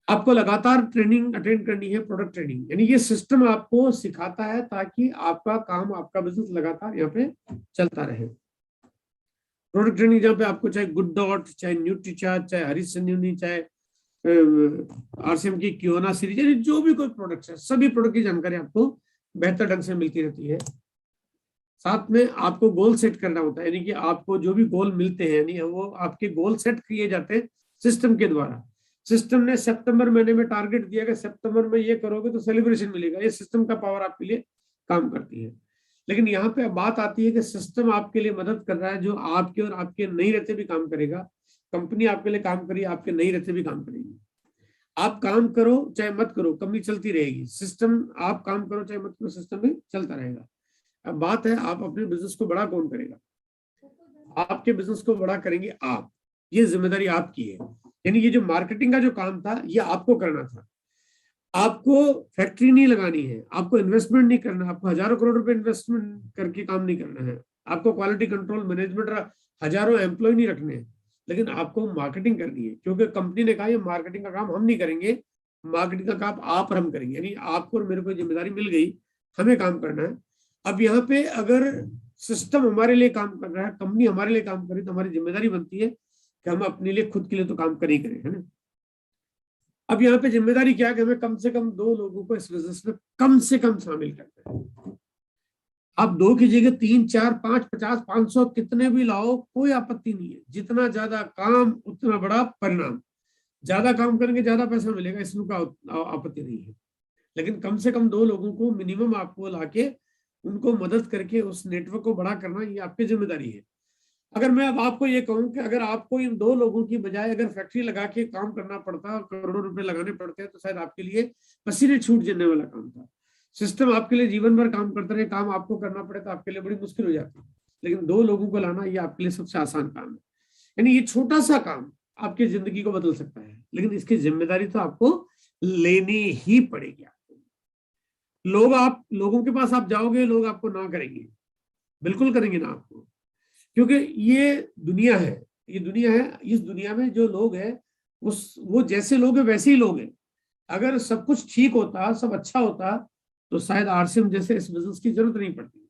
B: आपको लगातार ट्रेनिंग अटेंड करनी है, प्रोडक्ट ट्रेनिंग, यानी ये सिस्टम आपको सिखाता है ताकि आपका काम, आपका बिजनेस लगातार यहाँ पे चलता रहे। प्रोडक्ट ट्रेनिंग जहाँ पे आपको चाहे गुड डॉट, चाहे न्यूट्रीचार्ज, चाहे हरी संजीवनी, चाहे RCM की क्योना सीरीज, यानी जो भी कोई प्रोडक्ट है, सभी प्रोडक्ट की जानकारी आपको बेहतर ढंग से मिलती रहती है। साथ में आपको गोल सेट करना होता है, यानी कि आपको जो भी गोल मिलते हैं, यानी वो आपके गोल सेट किए जाते हैं सिस्टम के द्वारा। सिस्टम ने सितंबर महीने में टारगेट दिया कि सितंबर में ये करोगे तो सेलिब्रेशन मिलेगा, ये सिस्टम का पावर आपके लिए काम करती है। लेकिन यहाँ पे बात आती है कि सिस्टम आपके लिए मदद कर रहा है जो आपके और आपके नहीं रहते भी काम करेगा। कंपनी आपके लिए काम करी, आपके नहीं रहते भी काम करेगी। आप काम करो चाहे मत करो, कंपनी चलती रहेगी। सिस्टम, आप काम करो चाहे मत करो, सिस्टम भी चलता रहेगा। अब बात है आप अपने बिजनेस को बड़ा कौन करेगा? आपके बिजनेस को बड़ा करेंगे आप, ये जिम्मेदारी आपकी है। यानी ये जो मार्केटिंग का जो काम था ये आपको करना था। आपको फैक्ट्री नहीं लगानी है, आपको इन्वेस्टमेंट नहीं करना, आपको हजारों करोड़ रुपए इन्वेस्टमेंट करके काम नहीं करना है, आपको क्वालिटी कंट्रोल मैनेजमेंट हजारों एम्प्लॉय नहीं रखने हैं, लेकिन आपको मार्केटिंग करनी है। क्योंकि कंपनी ने कहा ये मार्केटिंग का काम हम नहीं करेंगे, मार्केटिंग का काम आप और हम करेंगे। यानी आपको और मेरे को जिम्मेदारी मिल गई, हमें काम करना है। अब यहाँ पे अगर सिस्टम हमारे लिए काम कर रहा है, कंपनी हमारे लिए काम कर रही है, तो हमारी जिम्मेदारी बनती है कि हम अपने लिए, खुद के लिए तो काम कर ही करें, है ना। अब यहाँ पे जिम्मेदारी क्या है कि हमें कम से कम 2 लोगों को इस बिजनेस में कम से कम शामिल करना है। आप 2 की जगह 3, 4, 5, 50, 500 कितने भी लाओ, कोई आपत्ति नहीं है। जितना ज्यादा काम उतना बड़ा परिणाम, ज्यादा काम करेंगे ज्यादा पैसा मिलेगा, इसमें कोई आपत्ति नहीं है। लेकिन कम से कम 2 लोगों को मिनिमम आपको लाके उनको मदद करके उस नेटवर्क को बड़ा करना, ये आपकी जिम्मेदारी है। अगर मैं अब आपको ये कहूं कि अगर आपको इन 2 लोगों की बजाय अगर फैक्ट्री लगा के काम करना पड़ता, करोड़ों रुपए लगाने पड़ते हैं, तो शायद आपके लिए पसीने छूट जाने वाला काम था। सिस्टम आपके लिए जीवन भर काम करता रहे, काम आपको करना पड़े तो आपके लिए बड़ी मुश्किल हो जाती है। लेकिन 2 लोगों को लाना ये आपके लिए सबसे आसान काम है। यानी ये छोटा सा काम आपकी जिंदगी को बदल सकता है, लेकिन इसकी जिम्मेदारी तो आपको लेनी ही पड़ेगी। आप लोगों के पास आप जाओगे, लोग आपको ना करेंगे, बिल्कुल करेंगे ना आपको, क्योंकि ये दुनिया है। ये दुनिया है, इस दुनिया में जो लोग हैं वो जैसे लोग हैं वैसे ही लोग हैं। अगर सब कुछ ठीक होता, सब अच्छा होता, तो शायद आरसीएम जैसे इस बिजनेस की जरूरत नहीं पड़ती।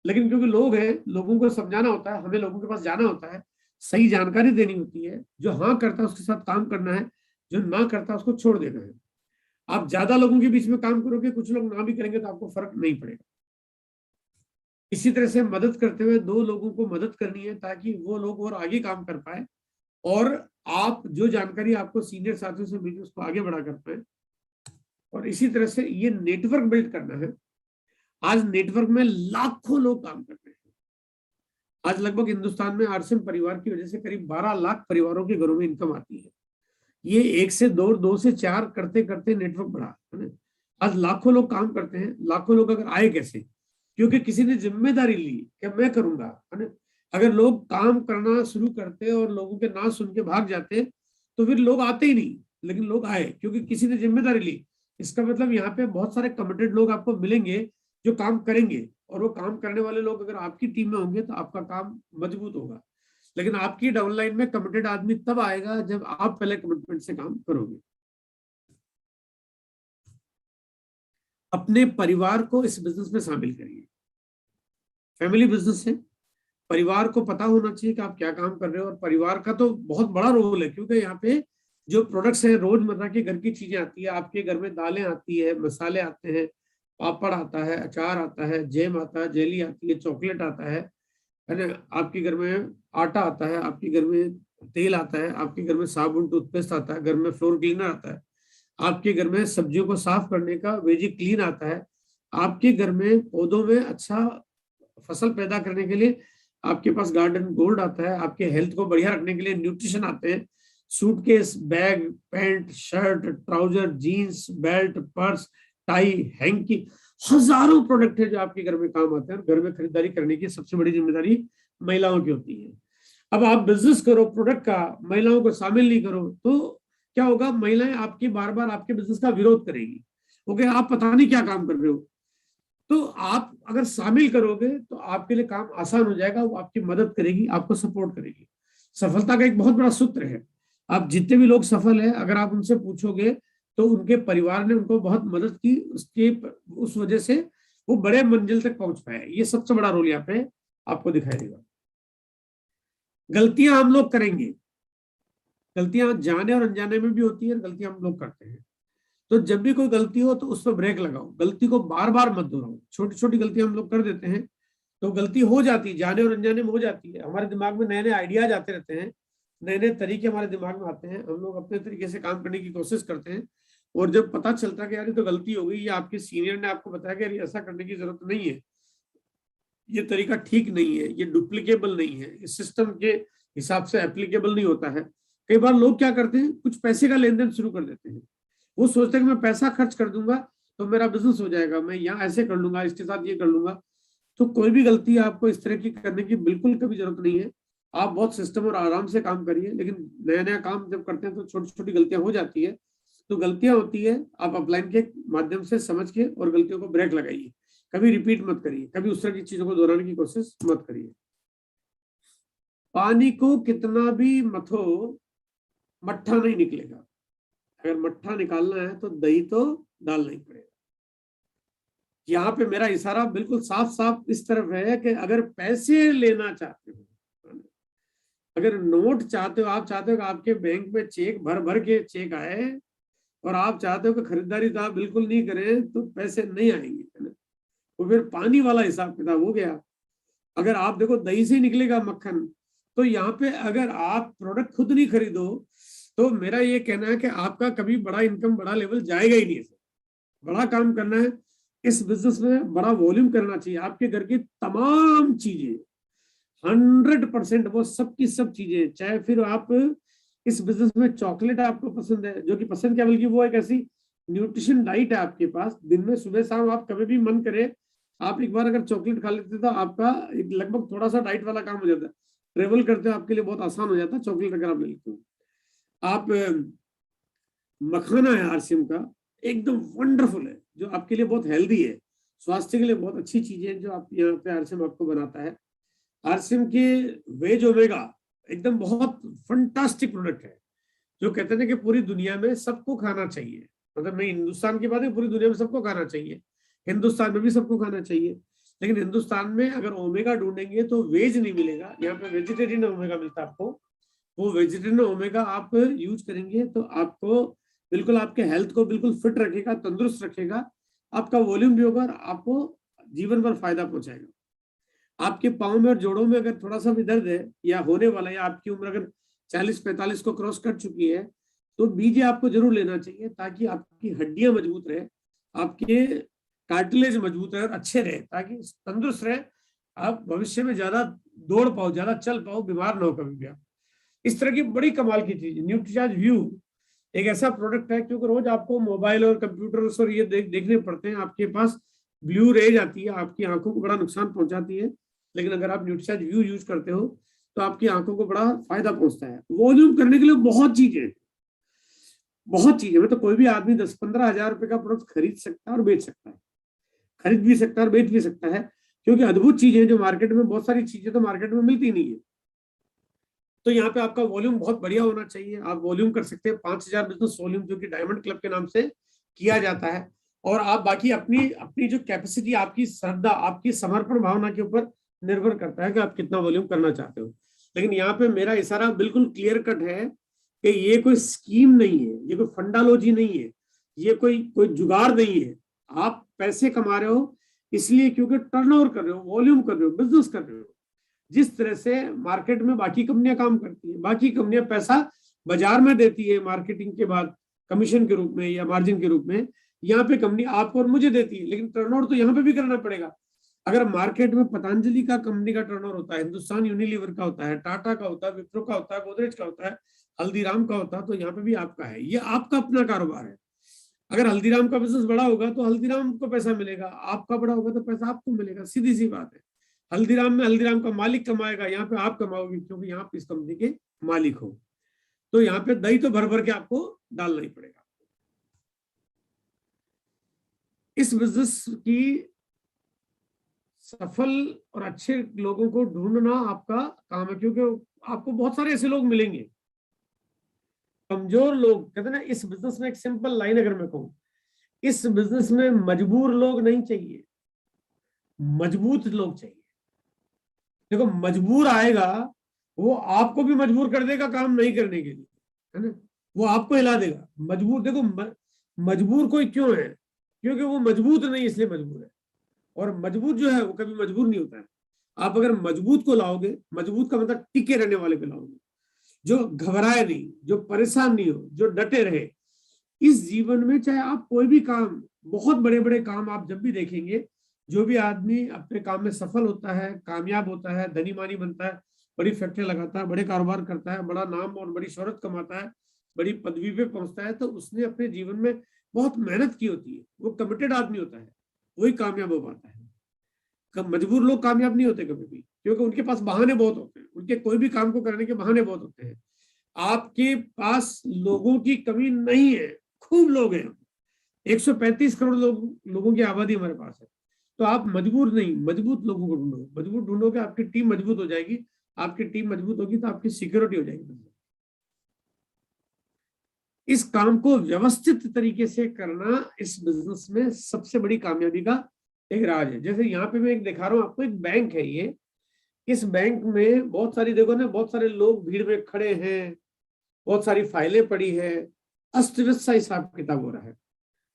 B: लेकिन क्योंकि लोग हैं, लोगों को समझाना होता है, हमें लोगों के पास जाना होता है, सही जानकारी देनी होती है, जो हाँ करता है उसके साथ काम करना है, जो ना करता है उसको छोड़ देना है। आप ज्यादा लोगों के बीच में काम करोगे, कुछ लोग ना भी करेंगे तो आपको फर्क नहीं पड़ेगा। इसी तरह से मदद करते हुए दो लोगों को मदद करनी है ताकि वो लोग और आगे काम कर पाए, और आप जो जानकारी आपको सीनियर साथियों से मिली उसको आगे बढ़ा कर पाए। और इसी तरह से ये नेटवर्क बिल्ड करना है। आज नेटवर्क में लाखों लोग काम कर रहे हैं। आज लगभग हिंदुस्तान में आरसीएम परिवार की वजह से करीब 12 लाख परिवारों के घरों में इनकम आती है। ये 1 से 2, 2 से 4 करते करते नेटवर्क बढ़ा है ना। आज लाखों लोग काम करते हैं। लाखों लोग अगर आए कैसे? क्योंकि किसी ने जिम्मेदारी ली कि मैं करूंगा, है ना। अगर लोग काम करना शुरू करते और लोगों के ना सुन के भाग जाते तो फिर लोग आते ही नहीं। लेकिन लोग आए क्योंकि किसी ने जिम्मेदारी ली। इसका मतलब यहाँ पे बहुत सारे कमिटेड लोग आपको मिलेंगे जो काम करेंगे, और वो काम करने वाले लोग अगर आपकी टीम में होंगे तो आपका काम मजबूत होगा। लेकिन आपकी डाउनलाइन में कमिटेड आदमी तब आएगा जब आप पहले कमिटमेंट से काम करोगे। अपने परिवार को इस बिजनेस में शामिल करिए। फैमिली बिजनेस है, परिवार को पता होना चाहिए कि आप क्या काम कर रहे हो। और परिवार का तो बहुत बड़ा रोल है, क्योंकि यहाँ पे जो प्रोडक्ट्स हैं, रोजमर्रा के घर की चीजें आती है। आपके घर में दालें आती है, मसाले आते हैं, पापड़ आता है, अचार आता है, जैम आता है, जेली आती है, चॉकलेट आता है ना। आपके घर में आटा आता है, आपके घर में तेल आता है, आपके घर में साबुन टूथपेस्ट आता है, घर में फ्लोर क्लीनर आता है, आपके घर में सब्जियों को साफ करने का वेजी क्लीन आता है, आपके घर में पौधों में अच्छा फसल पैदा करने के लिए आपके पास गार्डन गोल्ड आता है, आपके हेल्थ को बढ़िया रखने के लिए न्यूट्रिशन आते हैं, suitcase, bag, pant, shirt, trouser, jeans, belt, purse, tie, hanky, हजारों प्रोडक्ट है जो आपके घर में काम आते हैं। और घर में खरीदारी करने की सबसे बड़ी जिम्मेदारी महिलाओं की होती है। अब आप बिजनेस करो प्रोडक्ट का, महिलाओं को शामिल नहीं करो तो क्या होगा? महिलाएं आपकी बार बार आपके बिजनेस का विरोध करेगी। ओके, आप पता नहीं क्या काम कर रहे हो। तो आप अगर शामिल करोगे तो आपके लिए काम आसान हो जाएगा। वो आपकी मदद करेगी, आपको सपोर्ट करेगी। सफलता का एक बहुत बड़ा सूत्र है। आप जितने भी लोग सफल हैं, अगर आप उनसे पूछोगे तो उनके परिवार ने उनको बहुत मदद की, उसके उस वजह से वो बड़े मंजिल तक पहुंच पाए। ये सबसे बड़ा रोल यहाँ पे आपको दिखाई देगा। गलतियां हम लोग करेंगे, गलतियां जाने और अनजाने में भी होती है, गलतियां हम लोग करते हैं। तो जब भी कोई गलती हो तो उस पर ब्रेक लगाओ, गलती को बार बार मत दोहराओ। छोटी छोटी गलतियां हम लोग कर देते हैं तो गलती हो जाती है, जाने और अनजाने में हो जाती है। हमारे दिमाग में नए नए आइडियाज आते रहते हैं, नए नए तरीके हमारे दिमाग में आते हैं, हम लोग अपने तरीके से काम करने की कोशिश करते हैं। और जब पता चलता है कि यार ये तो गलती हो गई, या आपके सीनियर ने आपको बताया कि यार ऐसा करने की जरूरत नहीं है, ये तरीका ठीक नहीं है, ये डुप्लीकेबल नहीं है, इस सिस्टम के हिसाब से एप्लीकेबल नहीं होता है। कई बार लोग क्या करते हैं, कुछ पैसे का लेन देन शुरू कर देते हैं। वो सोचते हैं कि मैं पैसा खर्च कर दूंगा तो मेरा बिजनेस हो जाएगा, मैं यहाँ ऐसे कर लूंगा, इसके साथ ये कर लूंगा। तो कोई भी गलती आपको इस तरह की करने की बिल्कुल कभी जरूरत नहीं है। आप बहुत सिस्टम और आराम से काम करिए। लेकिन नया नया काम जब करते हैं तो छोटी छोटी गलतियां हो जाती है। तो गलतियां होती है, आप अपलाइन के माध्यम से समझ के और गलतियों को ब्रेक लगाइए। कभी रिपीट मत करिए, कभी उस तरह की चीजों को दोहराने की कोशिश मत करिए। पानी को कितना भी मथो, मट्ठा नहीं निकलेगा। अगर मट्ठा निकालना है तो दही तो डालना ही पड़ेगा। यहाँ पे मेरा इशारा बिल्कुल साफ साफ इस तरफ है कि अगर पैसे लेना चाहते हो, अगर नोट चाहते हो, आप चाहते हो कि आपके बैंक में चेक भर भर के चेक आए, और आप चाहते हो कि खरीदारी तो आप बिल्कुल नहीं करें, तो पैसे नहीं आएंगे, है ना। तो फिर पानी वाला हिसाब किताब हो गया। अगर आप देखो दही से निकलेगा मक्खन, तो यहाँ पे अगर आप प्रोडक्ट खुद नहीं खरीदो तो मेरा ये कहना है कि आपका कभी बड़ा इनकम, बड़ा लेवल जाएगा ही नहीं। बड़ा काम करना है इस बिजनेस में, बड़ा वॉल्यूम करना चाहिए। आपके घर की तमाम चीजें 100%, वो सब की सब चीजें, चाहे फिर आप इस बिजनेस में चॉकलेट आपको पसंद है, जो कि पसंद क्या, बल्कि वो एक ऐसी न्यूट्रिशन डाइट है आपके पास, दिन में सुबह शाम आप कभी भी मन करे आप एक बार अगर चॉकलेट खा लेते तो आपका लगभग थोड़ा सा डाइट वाला काम हो जाता है। ट्रेवल करते हो आपके लिए बहुत आसान हो जाता है चॉकलेट अगर आप ले लेते हो। आप मखाना है आरसीएम का, एकदम वंडरफुल है, जो आपके लिए बहुत हेल्दी है, स्वास्थ्य के लिए बहुत अच्छी चीजें हैं जो आप यहाँ पे आरसीएम आपको बनाता है। आरसीएम के वेज ओमेगा एकदम बहुत फंटास्टिक प्रोडक्ट है, जो कहते हैं ना कि पूरी दुनिया में सबको खाना चाहिए, मतलब मैं हिंदुस्तान की बात है, पूरी दुनिया में सबको खाना चाहिए, हिंदुस्तान में भी सबको खाना चाहिए, लेकिन हिंदुस्तान में अगर ओमेगा ढूंढेंगे तो वेज नहीं मिलेगा, यहाँ पे वेजिटेरियन ओमेगा मिलता है आपको। वो वेजिटेरियन ओमेगा आप यूज करेंगे तो आपको बिल्कुल आपके हेल्थ को बिल्कुल फिट रखेगा, तंदुरुस्त रखेगा, आपका वॉल्यूम भी होगा और आपको जीवन भर फायदा पहुंचाएगा। आपके पाँव में और जोड़ों में अगर थोड़ा सा भी दर्द है या होने वाला है, या आपकी उम्र अगर 40-45 को क्रॉस कर चुकी है, तो बीजे आपको जरूर लेना चाहिए, ताकि आपकी हड्डियां मजबूत रहे, आपके कार्टिलेज मजबूत रहे और अच्छे रहे, ताकि तंदुरुस्त रहे, आप भविष्य में ज्यादा दौड़ पाओ, ज्यादा चल पाओ, बीमार ना हो कभी भी आप। इस तरह की बड़ी कमाल की चीज न्यूट्रीचार्ज व्यू एक ऐसा प्रोडक्ट है, क्योंकि रोज आपको मोबाइल और कंप्यूटर और ये देखने पड़ते हैं, आपके पास ब्लू रेज आती है, आपकी आंखों को बड़ा नुकसान पहुंचाती है, लेकिन अगर आप न्यूट्रीचार्ज व्यू यूज करते हो तो आपकी आंखों को बड़ा फायदा पहुंचता है। वॉल्यूम करने के लिए बहुत चीजें, बहुत चीजें, मतलब कोई भी आदमी 10-15 हजार रुपए का प्रोडक्ट खरीद सकता है और बेच सकता है, खरीद भी सकता है और बेच भी सकता है, क्योंकि अद्भुत चीजें जो मार्केट में, बहुत सारी चीजें तो मार्केट में मिलती नहीं है। तो यहाँ पे आपका वॉल्यूम बहुत बढ़िया होना चाहिए, आप वॉल्यूम कर सकते हैं 5,000 बिजनेस वॉल्यूम, जो कि डायमंड क्लब के नाम से किया जाता है। और आप बाकी अपनी अपनी जो कैपेसिटी, आपकी श्रद्धा, आपकी समर्पण भावना के ऊपर निर्भर करता है कि आप कितना वॉल्यूम करना चाहते हो। लेकिन यहाँ पे मेरा इशारा बिल्कुल क्लियर कट है कि ये कोई स्कीम नहीं है, ये कोई फंडालॉजी नहीं है, ये कोई कोई जुगाड़ नहीं है। आप पैसे कमा रहे हो इसलिए क्योंकि टर्नओवर कर रहे हो, वॉल्यूम कर रहे हो, बिजनेस कर रहे हो। जिस तरह से मार्केट में बाकी कंपनियां काम करती हैं, बाकी कंपनियां पैसा बाजार में देती है मार्केटिंग के बाद कमीशन के रूप में या मार्जिन के रूप में, यहाँ पे कंपनी आपको और मुझे देती है, लेकिन टर्नओवर तो यहाँ पे भी करना पड़ेगा। अगर मार्केट में पतंजलि का कंपनी का टर्नओवर होता है, हिंदुस्तान यूनिलीवर का होता है, टाटा का होता है, विप्रो का होता है, गोदरेज का होता है, हल्दीराम का होता है, तो यहाँ पे भी आपका है, ये आपका अपना कारोबार है। अगर हल्दीराम का बिजनेस बड़ा होगा तो हल्दीराम को पैसा मिलेगा, आपका बड़ा होगा तो पैसा आपको मिलेगा, सीधी सी बात है। हल्दीराम में हल्दीराम का मालिक कमाएगा, यहाँ पे आप कमाओगे, क्योंकि यहाँ पे इस कंपनी के मालिक हो। तो यहाँ पे दही तो भर भर के आपको डालना ही पड़ेगा। इस बिजनेस की सफल और अच्छे लोगों को ढूंढना आपका काम है, क्योंकि आपको बहुत सारे ऐसे लोग मिलेंगे, कमजोर लोग। कहते हैं ना, इस बिजनेस में एक सिंपल लाइन अगर मैं कहूं, इस बिजनेस में मजबूर लोग नहीं चाहिए, मजबूत लोग चाहिए। देखो, मजबूर आएगा वो आपको भी मजबूर कर देगा काम नहीं करने के लिए, है ना, वो आपको हिला देगा। मजबूर, देखो मजबूर कोई क्यों है, क्योंकि वो मजबूत नहीं इसलिए मजबूर है। और मजबूत जो है वो कभी मजबूर नहीं होता है। आप अगर मजबूत को लाओगे, मजबूत का मतलब टिके रहने वाले को लाओगे, जो घबराए नहीं, जो परेशान नहीं हो, जो डटे रहे। इस जीवन में चाहे आप कोई भी काम, बहुत बड़े बड़े काम आप जब भी देखेंगे, जो भी आदमी अपने काम में सफल होता है, कामयाब होता है, धनी मानी बनता है, बड़ी फैक्ट्री लगाता है, बड़े कारोबार करता है, बड़ा नाम और बड़ी शोहरत कमाता है, बड़ी पदवी पे पहुंचता है, तो उसने अपने जीवन में बहुत मेहनत की होती है, वो कमिटेड आदमी होता है, वही कामयाब हो पाता है। मजबूर लोग कामयाब नहीं होते कभी भी, क्योंकि उनके पास बहाने बहुत होते हैं, उनके कोई भी काम को करने के बहाने बहुत होते हैं। आपके पास लोगों की कमी नहीं है, खूब लोग हैं, 135 करोड़ लोगों की आबादी हमारे पास है। तो आप मजबूर नहीं, मजबूत लोगों को ढूंढो, मजबूत ढूंढोगे आपकी टीम मजबूत हो जाएगी, आपकी टीम मजबूत होगी तो आपकी सिक्योरिटी हो जाएगी। इस काम को व्यवस्थित तरीके से करना इस बिजनेस में सबसे बड़ी कामयाबी का एक राज है। जैसे यहाँ पे मैं एक दिखा रहा हूँ आपको, एक बैंक है ये। इस बैंक में बहुत सारी, देखो ना, बहुत सारे लोग भीड़ में खड़े हैं, बहुत सारी फाइलें पड़ी है, अस्त व्यस्त सा हिसाब किताब हो रहा है।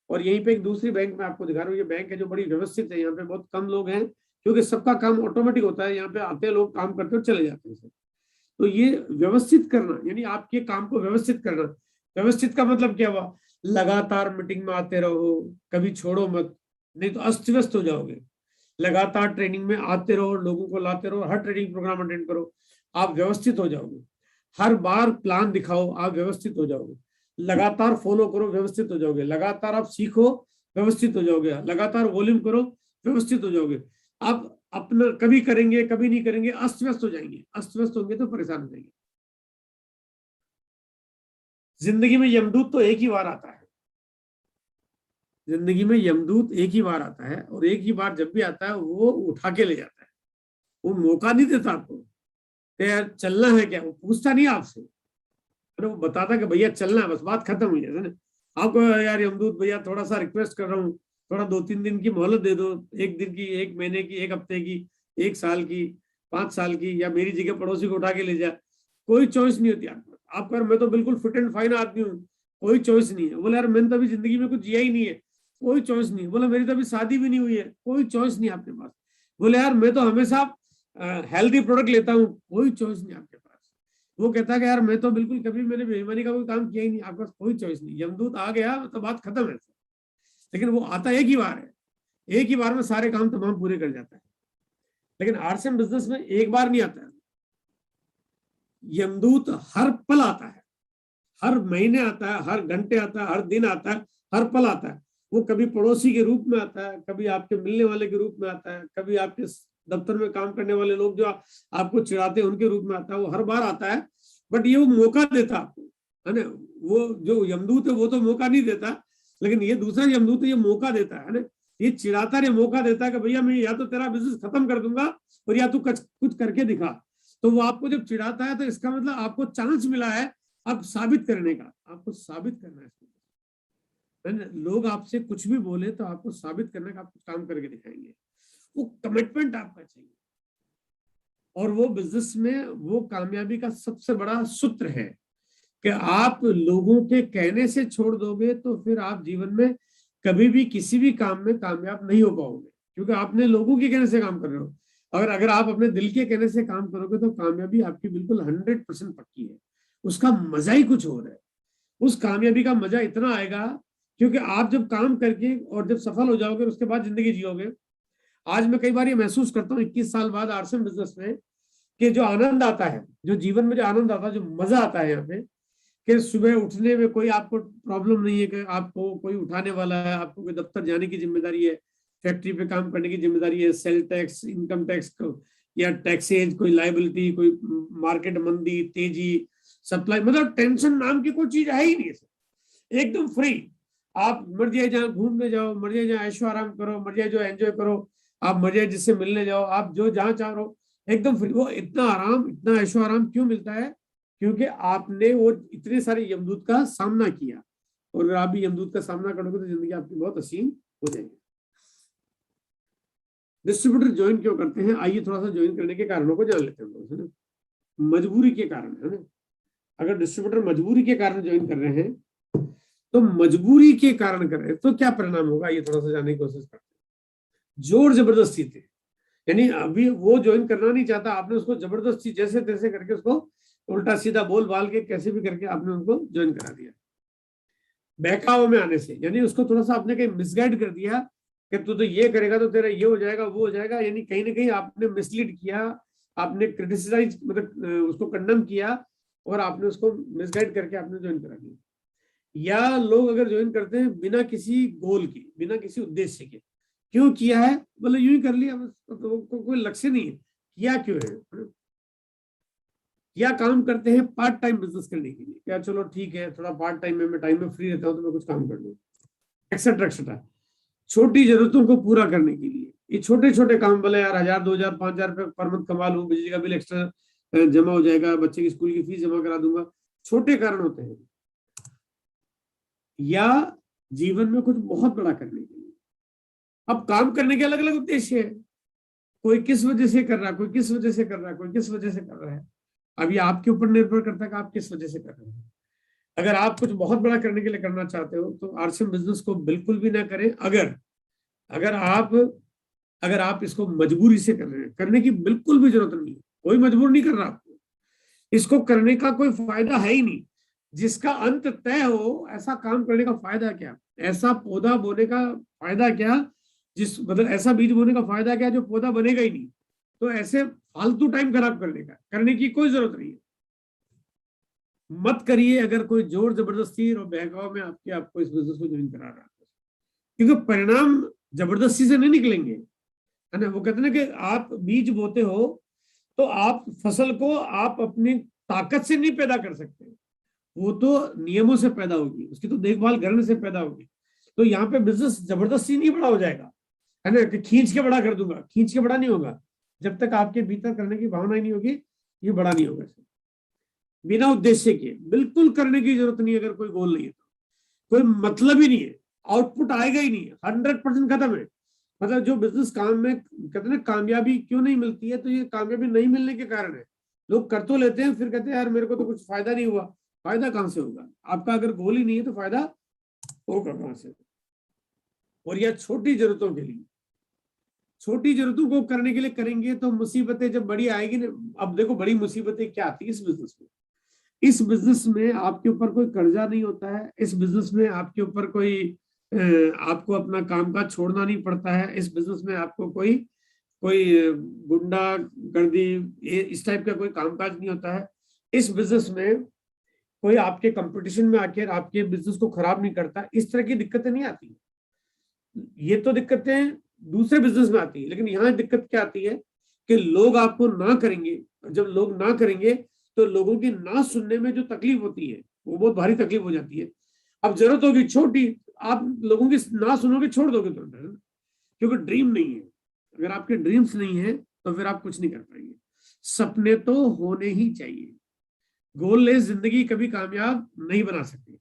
B: और यहीं पे एक दूसरी बैंक में आपको दिखा रहा हूँ, ये बैंक है जो बड़ी व्यवस्थित है, यहाँ पे बहुत कम लोग हैं, क्योंकि सबका काम ऑटोमेटिक होता है, यहाँ पे आते हैं लोग, काम करते और चले जाते हैं। तो ये व्यवस्थित करना, यानी आपके काम को व्यवस्थित करना। व्यवस्थित का मतलब क्या हुआ, लगातार मीटिंग में आते रहो, कभी छोड़ो मत, नहीं तो अस्त व्यस्त हो जाओगे। लगातार ट्रेनिंग में आते रहो, लोगों को लाते रहो, हर ट्रेनिंग प्रोग्राम अटेंड करो, आप व्यवस्थित हो जाओगे। हर बार प्लान दिखाओ, आप व्यवस्थित हो जाओगे। लगातार फॉलो करो, व्यवस्थित हो जाओगे। लगातार आप सीखो, व्यवस्थित हो जाओगे। लगातार वॉल्यूम करो, व्यवस्थित हो जाओगे। आप अपना कभी करेंगे कभी नहीं करेंगे, अस्त व्यस्त हो जाएंगे। अस्त व्यस्त होंगे तो परेशान हो जाएंगे। जिंदगी में यमदूत तो एक ही बार आता है, जिंदगी में यमदूत एक ही बार आता है, और एक ही बार जब भी आता है वो उठा के ले जाता है, वो मौका नहीं देता आपको यार चलना है क्या, वो पूछता नहीं आपसे, अरे वो बताता कि भैया चलना है, बस बात खत्म हुई है ना। आपको यार यमदूत भैया थोड़ा सा रिक्वेस्ट कर रहा हूँ, थोड़ा 2-3 दिन की मोहलत दे दो, 1 दिन की, 1 महीने की, 1 हफ्ते की, 1 साल की, 5 साल की, या मेरी जगह पड़ोसी को उठा के ले जा। कोई चॉइस नहीं होती आपको। आप कर, मैं तो बिल्कुल फिट एंड फाइन आदमी हूँ, कोई चॉइस नहीं है। बोले यार मैंने तो अभी जिंदगी में कुछ जिया ही नहीं है, कोई चॉइस नहीं है। बोला मेरी तो अभी शादी भी नहीं हुई है, कोई चॉइस नहीं आपके पास। बोले यार मैं तो हमेशा हेल्दी प्रोडक्ट लेता हूँ, कोई चॉइस नहीं आपके पास। वो कहता है कि यार मैं तो बिल्कुल कभी मैंने बेईमानी का कोई काम किया ही नहीं, आपके पास कोई चॉइस नहीं। यमदूत आ गया तो बात खत्म है। लेकिन वो आता एक ही बार है, एक ही बार में सारे काम तमाम पूरे कर जाता है। लेकिन आर्ट्स एंड बिजनेस में एक बार नहीं आता है, यमदूत हर पल आता है, हर महीने आता है, हर घंटे आता है, हर दिन आता है, हर पल आता है। वो कभी पड़ोसी के रूप में आता है, कभी आपके मिलने वाले के रूप में आता है, कभी आपके दफ्तर में काम करने वाले लोग जो आपको चिढ़ाते हैं उनके रूप में आता है। वो हर बार आता है, बट ये वो मौका देता आपको, है ना। वो जो यमदूत है वो तो मौका नहीं देता, लेकिन ये दूसरा यमदूत है, ये मौका देता है ना। ये चिढ़ाता है, मौका देता है कि भैया मैं या तो तेरा बिजनेस खत्म कर दूंगा और या तू कुछ करके दिखा। तो वो आपको जब चिढ़ाता है तो इसका मतलब आपको चांस मिला है अब साबित करने का, आपको साबित करना है। लोग आपसे कुछ भी बोले तो आपको साबित करने का, आप कुछ काम करके दिखाएंगे। वो कमिटमेंट आपका चाहिए। और वो बिजनेस में वो कामयाबी का सबसे बड़ा सूत्र है कि आप लोगों के कहने से छोड़ दोगे तो फिर आप जीवन में कभी भी किसी भी काम में कामयाब नहीं हो पाओगे, क्योंकि आपने लोगों के कहने से काम कर रहे हो। अगर अगर आप अपने दिल के कहने से काम करोगे तो कामयाबी आपकी बिल्कुल 100% पक्की है। उसका मजा ही कुछ और है। उस कामयाबी का मजा इतना आएगा क्योंकि आप जब काम करके और जब सफल हो जाओगे उसके बाद जिंदगी जियोगे। आज मैं कई बार ये महसूस करता हूँ 21 साल बाद आरसीएम बिजनेस में, कि जो आनंद आता है, जो जीवन में जो आनंद आता है, जो मजा आता है यहाँ पे, कि सुबह उठने में कोई आपको प्रॉब्लम नहीं है कि आपको कोई उठाने वाला है, आपको कोई दफ्तर जाने की जिम्मेदारी है, फैक्ट्री पे काम करने की जिम्मेदारी है, सेल टैक्स, इनकम टैक्स या टैक्सेज, कोई लाइबिलिटी, कोई मार्केट मंदी, तेजी, सप्लाई, मतलब टेंशन नाम की कोई चीज है ही नहीं। एकदम फ्री। आप मर्जी जहाँ घूमने जाओ, मर्जी जहाँ ऐशो आराम करो, मर्जी जो एंजॉय करो, आप मर्जी जिससे मिलने जाओ, आप जो जहाँ चाहो एकदम फ्री। वो इतना आराम, इतना ऐशो आराम क्यों मिलता है? क्योंकि आपने वो इतने सारे यमदूत का सामना किया। और अगर आप भी यमदूत का सामना करोगे तो जिंदगी आपकी बहुत हसीन हो जाएगी। डिस्ट्रीब्यूटर ज्वाइन क्यों करते हैं? आइए थोड़ा सा ज्वाइन करने के कारणों को जान लेते हैं। मजबूरी के कारण, है ना। अगर डिस्ट्रीब्यूटर मजबूरी के कारण ज्वाइन कर रहे हैं तो मजबूरी के कारण कर रहे हैं तो क्या परिणाम होगा, ये थोड़ा सा जानने की कोशिश करते हैं। जोर जबरदस्ती थे, यानी अभी वो ज्वाइन करना नहीं चाहता, आपने उसको जबरदस्ती जैसे तैसे करके उसको उल्टा सीधा बोल बाल के कैसे भी करके आपने उनको ज्वाइन करा दिया। बहकाव में आने से, यानी उसको थोड़ा सा आपने कहीं मिसगाइड कर दिया कि तू तो ये करेगा तो तेरा ये हो जाएगा, वो हो जाएगा, यानी कहीं ना कहीं आपने मिसलीड किया, आपने क्रिटिसाइज, मतलब उसको कंडम किया और आपने उसको मिसगाइड करके आपने ज्वाइन करा दिया। या लोग अगर ज्वाइन करते हैं बिना किसी गोल के, बिना किसी उद्देश्य के, क्यों किया है, बोले यूं ही कर लिया बस, तो कोई लक्ष्य नहीं है, किया क्यों है। या काम करते हैं पार्ट टाइम बिजनेस करने के लिए, क्या चलो ठीक है थोड़ा पार्ट टाइम में मैं टाइम में फ्री रहता हूँ तो मैं कुछ काम कर लूँ, एक्सेट्रा एक्सेट्रा, छोटी जरूरतों को पूरा करने के लिए। ये छोटे छोटे काम, बोले यार 1000, 2000, 5000 रुपये पर मंथ कमा लूँ, बिजली का बिल एक्स्ट्रा जमा हो जाएगा, बच्चे की स्कूल की फीस जमा करा दूंगा, छोटे कारण होते हैं। या जीवन में कुछ बहुत बड़ा करने के लिए। अब काम करने के अलग अलग उद्देश्य है, कोई किस वजह से कर रहा है, कोई किस वजह से कर रहा है, कोई किस वजह से कर रहा है। अब ये आपके ऊपर निर्भर करता है कि आप किस वजह से कर रहे हैं। अगर आप कुछ बहुत बड़ा करने के लिए करना चाहते हो तो आरसीएम बिजनेस को बिल्कुल भी ना करें। अगर अगर आप अगर आप इसको मजबूरी से कर रहे हैं, करने की बिल्कुल भी जरूरत नहीं है, कोई मजबूर नहीं कर रहा आपको, इसको करने का कोई फायदा है ही नहीं। जिसका अंत तय हो ऐसा काम करने का फायदा क्या, ऐसा पौधा बोने का फायदा क्या, जिस मतलब ऐसा बीज बोने का फायदा क्या जो पौधा बनेगा ही नहीं। तो ऐसे फालतू टाइम खराब करने का, करने की कोई जरूरत नहीं है। मत करिए अगर कोई जोर जबरदस्ती और बहकाव में आपको इस बिजनेस को ज्वाइन करा रहा है, क्योंकि परिणाम जबरदस्ती से नहीं निकलेंगे, है ना। वो कहते हैं ना कि आप बीज बोते हो तो आप फसल को आप अपनी ताकत से नहीं पैदा कर सकते, वो तो नियमों से पैदा होगी, उसकी तो देखभाल करने से पैदा होगी। तो यहाँ पे बिजनेस जबरदस्ती नहीं बड़ा हो जाएगा, है ना, कि खींच के बड़ा कर दूंगा, खींच के बड़ा नहीं होगा। जब तक आपके भीतर करने की भावना ही नहीं होगी ये बड़ा नहीं होगा। बिना उद्देश्य के, बिल्कुल करने की जरूरत नहीं। अगर कोई गोल नहीं है तो कोई मतलब ही नहीं है, आउटपुट आएगा ही नहीं, 100% खत्म है। मतलब जो बिजनेस काम में कहते हैं ना कामयाबी क्यों नहीं मिलती है, तो ये कामयाबी नहीं मिलने के कारण है। लोग कर तो लेते हैं, फिर कहते हैं यार मेरे को तो कुछ फायदा नहीं हुआ। फायदा कहां से होगा? आपका अगर गोल ही नहीं है तो फायदा होगा कहां से? और यह छोटी जरूरतों के लिए, छोटी जरूरतों को करने के लिए करेंगे तो मुसीबतें जब बड़ी आएगी ना। अब देखो बड़ी मुसीबतें क्या आती है इस बिजनेस में। इस बिजनेस में आपके ऊपर कोई कर्जा नहीं होता है। इस बिजनेस में आपके ऊपर कोई आपको अपना कामकाज छोड़ना नहीं पड़ता है। इस बिजनेस में आपको कोई कोई गुंडा गर्दी इस टाइप का कोई कामकाज नहीं होता है। इस बिजनेस में कोई आपके कंपटीशन में आकर आपके बिजनेस को खराब नहीं करता। इस तरह की दिक्कतें नहीं आती। ये तो दिक्कतें दूसरे बिजनेस में आती है, लेकिन यहाँ दिक्कत क्या आती है कि लोग आपको ना करेंगे। जब लोग ना करेंगे तो लोगों की ना सुनने में जो तकलीफ होती है वो बहुत भारी तकलीफ हो जाती है। अब जरूरत होगी छोटी, आप लोगों की ना सुनोगे, छोड़ दोगे तुरंत, क्योंकि ड्रीम नहीं है। अगर आपके ड्रीम्स नहीं है तो फिर आप कुछ नहीं कर पाएंगे। सपने तो होने ही चाहिए। गोललेस जिंदगी कभी कामयाब नहीं बना सकती।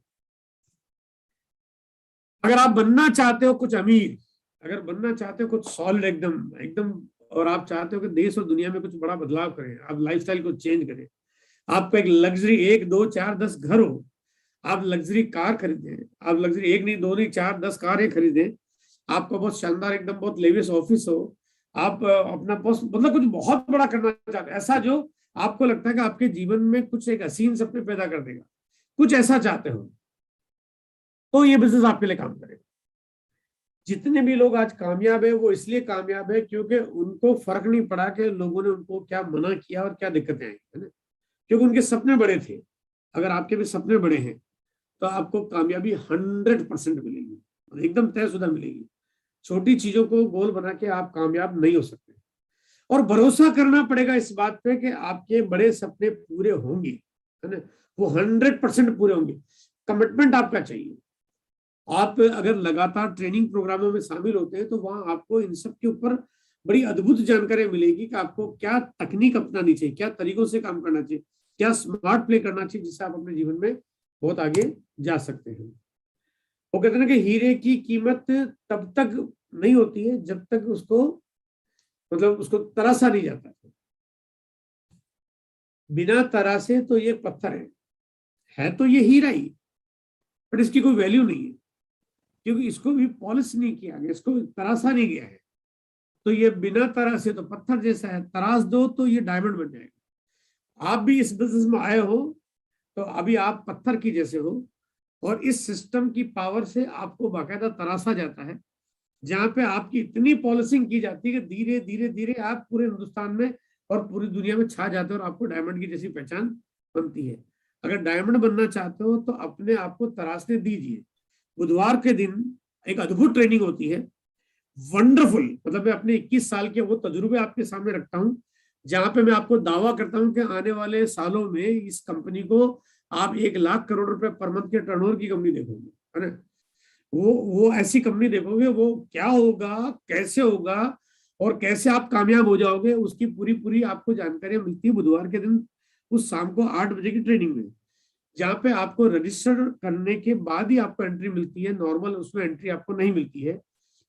B: अगर आप बनना चाहते हो कुछ अमीर, अगर बनना चाहते हो कुछ सॉलिड एकदम एकदम, और आप चाहते हो कि देश और दुनिया में कुछ बड़ा बदलाव करें, आप लाइफस्टाइल को चेंज करें, आपको एक लग्जरी 1 2 4 10 घर हो, आप लग्जरी कार खरीदें, आप लग्जरी एक नहीं दो नहीं 4 10 कारें खरीदें, आपको बहुत शानदार एकदम बहुत लेविश ऑफिस हो, आप अपना बस मतलब कुछ बहुत बड़ा करना चाहते हैं, ऐसा जो आपको लगता है कि आपके जीवन में कुछ एक हसीन सपने पैदा कर देगा, कुछ ऐसा चाहते हो, तो ये बिजनेस आपके लिए काम करेगा। जितने भी लोग आज कामयाब है वो इसलिए कामयाब है क्योंकि उनको फर्क नहीं पड़ा कि लोगों ने उनको क्या मना किया और क्या दिक्कतें आई, है ना? क्योंकि उनके सपने बड़े थे। अगर आपके भी सपने बड़े हैं तो आपको कामयाबी 100% मिलेगी और एकदम तयशुदा मिलेगी। छोटी चीजों को गोल बना के आप कामयाब नहीं हो सकते। और भरोसा करना पड़ेगा इस बात पे कि आपके बड़े सपने पूरे होंगे, है ना? वो 100% पूरे होंगे। कमिटमेंट आपका चाहिए। आप अगर लगातार ट्रेनिंग प्रोग्रामों में शामिल होते हैं तो वहां आपको इन सब के ऊपर बड़ी अद्भुत जानकारी मिलेगी कि आपको क्या तकनीक अपनानी चाहिए, क्या तरीकों से काम करना चाहिए, क्या स्मार्ट प्ले करना चाहिए, जिससे आप अपने जीवन में बहुत आगे जा सकते हैं। वो कहते हैं कि हीरे की कीमत तब तक नहीं होती है जब तक उसको मतलब उसको तराशा नहीं जाता। बिना तरासे तो ये पत्थर है तो ये हीरा ही, बट इसकी कोई वैल्यू नहीं है क्योंकि इसको भी पॉलिश नहीं किया गया, इसको तराशा नहीं गया है। तो ये बिना तरासे तो पत्थर जैसा है, तराश दो तो ये डायमंड बन जाएगा। आप भी इस बिजनेस में आए हो तो अभी आप पत्थर की जैसे हो, और इस सिस्टम की पावर से आपको बाकायदा तराशा जाता है, जहां पे आपकी इतनी पॉलिशिंग की जाती है कि धीरे धीरे धीरे आप पूरे हिंदुस्तान में और पूरी दुनिया में छा जाते हो और आपको डायमंड की जैसी पहचान बनती है। अगर डायमंड बनना चाहते हो तो अपने आप को तराशने दीजिए। बुधवार के दिन एक अद्भुत ट्रेनिंग होती है, वंडरफुल। मतलब मैं अपने 21 साल के वो तजुर्बे आपके सामने रखता हूं, जहां पे मैं आपको दावा करता हूं कि आने वाले सालों में इस कंपनी को आप 1 लाख करोड़ रुपए पर मंथ के टर्नओवर की कंपनी देखोगे, है ना? वो ऐसी कंपनी देखोगे, वो क्या होगा, कैसे होगा और कैसे आप कामयाब हो जाओगे, उसकी पूरी पूरी आपको जानकारी मिलती है बुधवार के दिन उस शाम को 8 बजे की ट्रेनिंग में, जहाँ पे आपको रजिस्टर करने के बाद ही आपको एंट्री मिलती है। नॉर्मल उसमें एंट्री आपको नहीं मिलती है।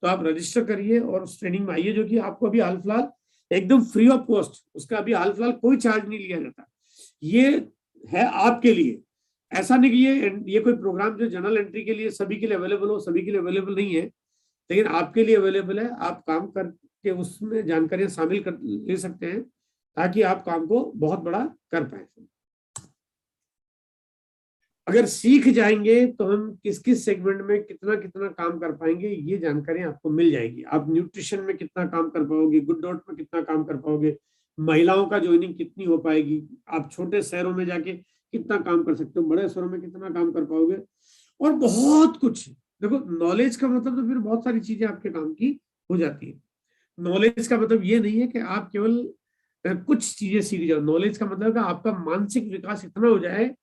B: तो आप रजिस्टर करिए और उस ट्रेनिंग में आइए, जो कि आपको अभी हाल फिलहाल एकदम फ्री ऑफ कॉस्ट, उसका अभी हाल फिलहाल कोई चार्ज नहीं लिया जाता। ये है आपके लिए। ऐसा नहीं कि ये कोई प्रोग्राम जो जनरल एंट्री के लिए सभी के लिए अवेलेबल हो, सभी के लिए अवेलेबल नहीं है, लेकिन आपके लिए अवेलेबल है। आप काम करके उसमें जानकारियां शामिल कर ले सकते हैं ताकि आप काम को बहुत बड़ा कर पाए। अगर सीख जाएंगे तो हम किस किस सेगमेंट में कितना कितना काम कर पाएंगे, ये जानकारी आपको मिल जाएगी। आप न्यूट्रिशन में कितना काम कर पाओगे, गुड डॉट में कितना काम कर पाओगे, महिलाओं का ज्वाइनिंग कितनी हो पाएगी, आप छोटे शहरों में जाके कितना काम कर सकते हो, बड़े शहरों में कितना काम कर पाओगे, और बहुत कुछ। देखो नॉलेज का मतलब तो फिर बहुत सारी चीजें आपके काम की हो जाती है। नॉलेज का मतलब ये नहीं है कि आप केवल कुछ चीजें सीख जाओ। नॉलेज का मतलब है आपका मानसिक विकास इतना हो जाए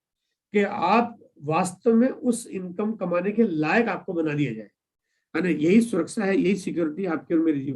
B: कि आप वास्तव में उस इनकम कमाने के लायक आपको बना दिया जाए, है ना? यही सुरक्षा है, यही सिक्योरिटी आपके और मेरे जीवन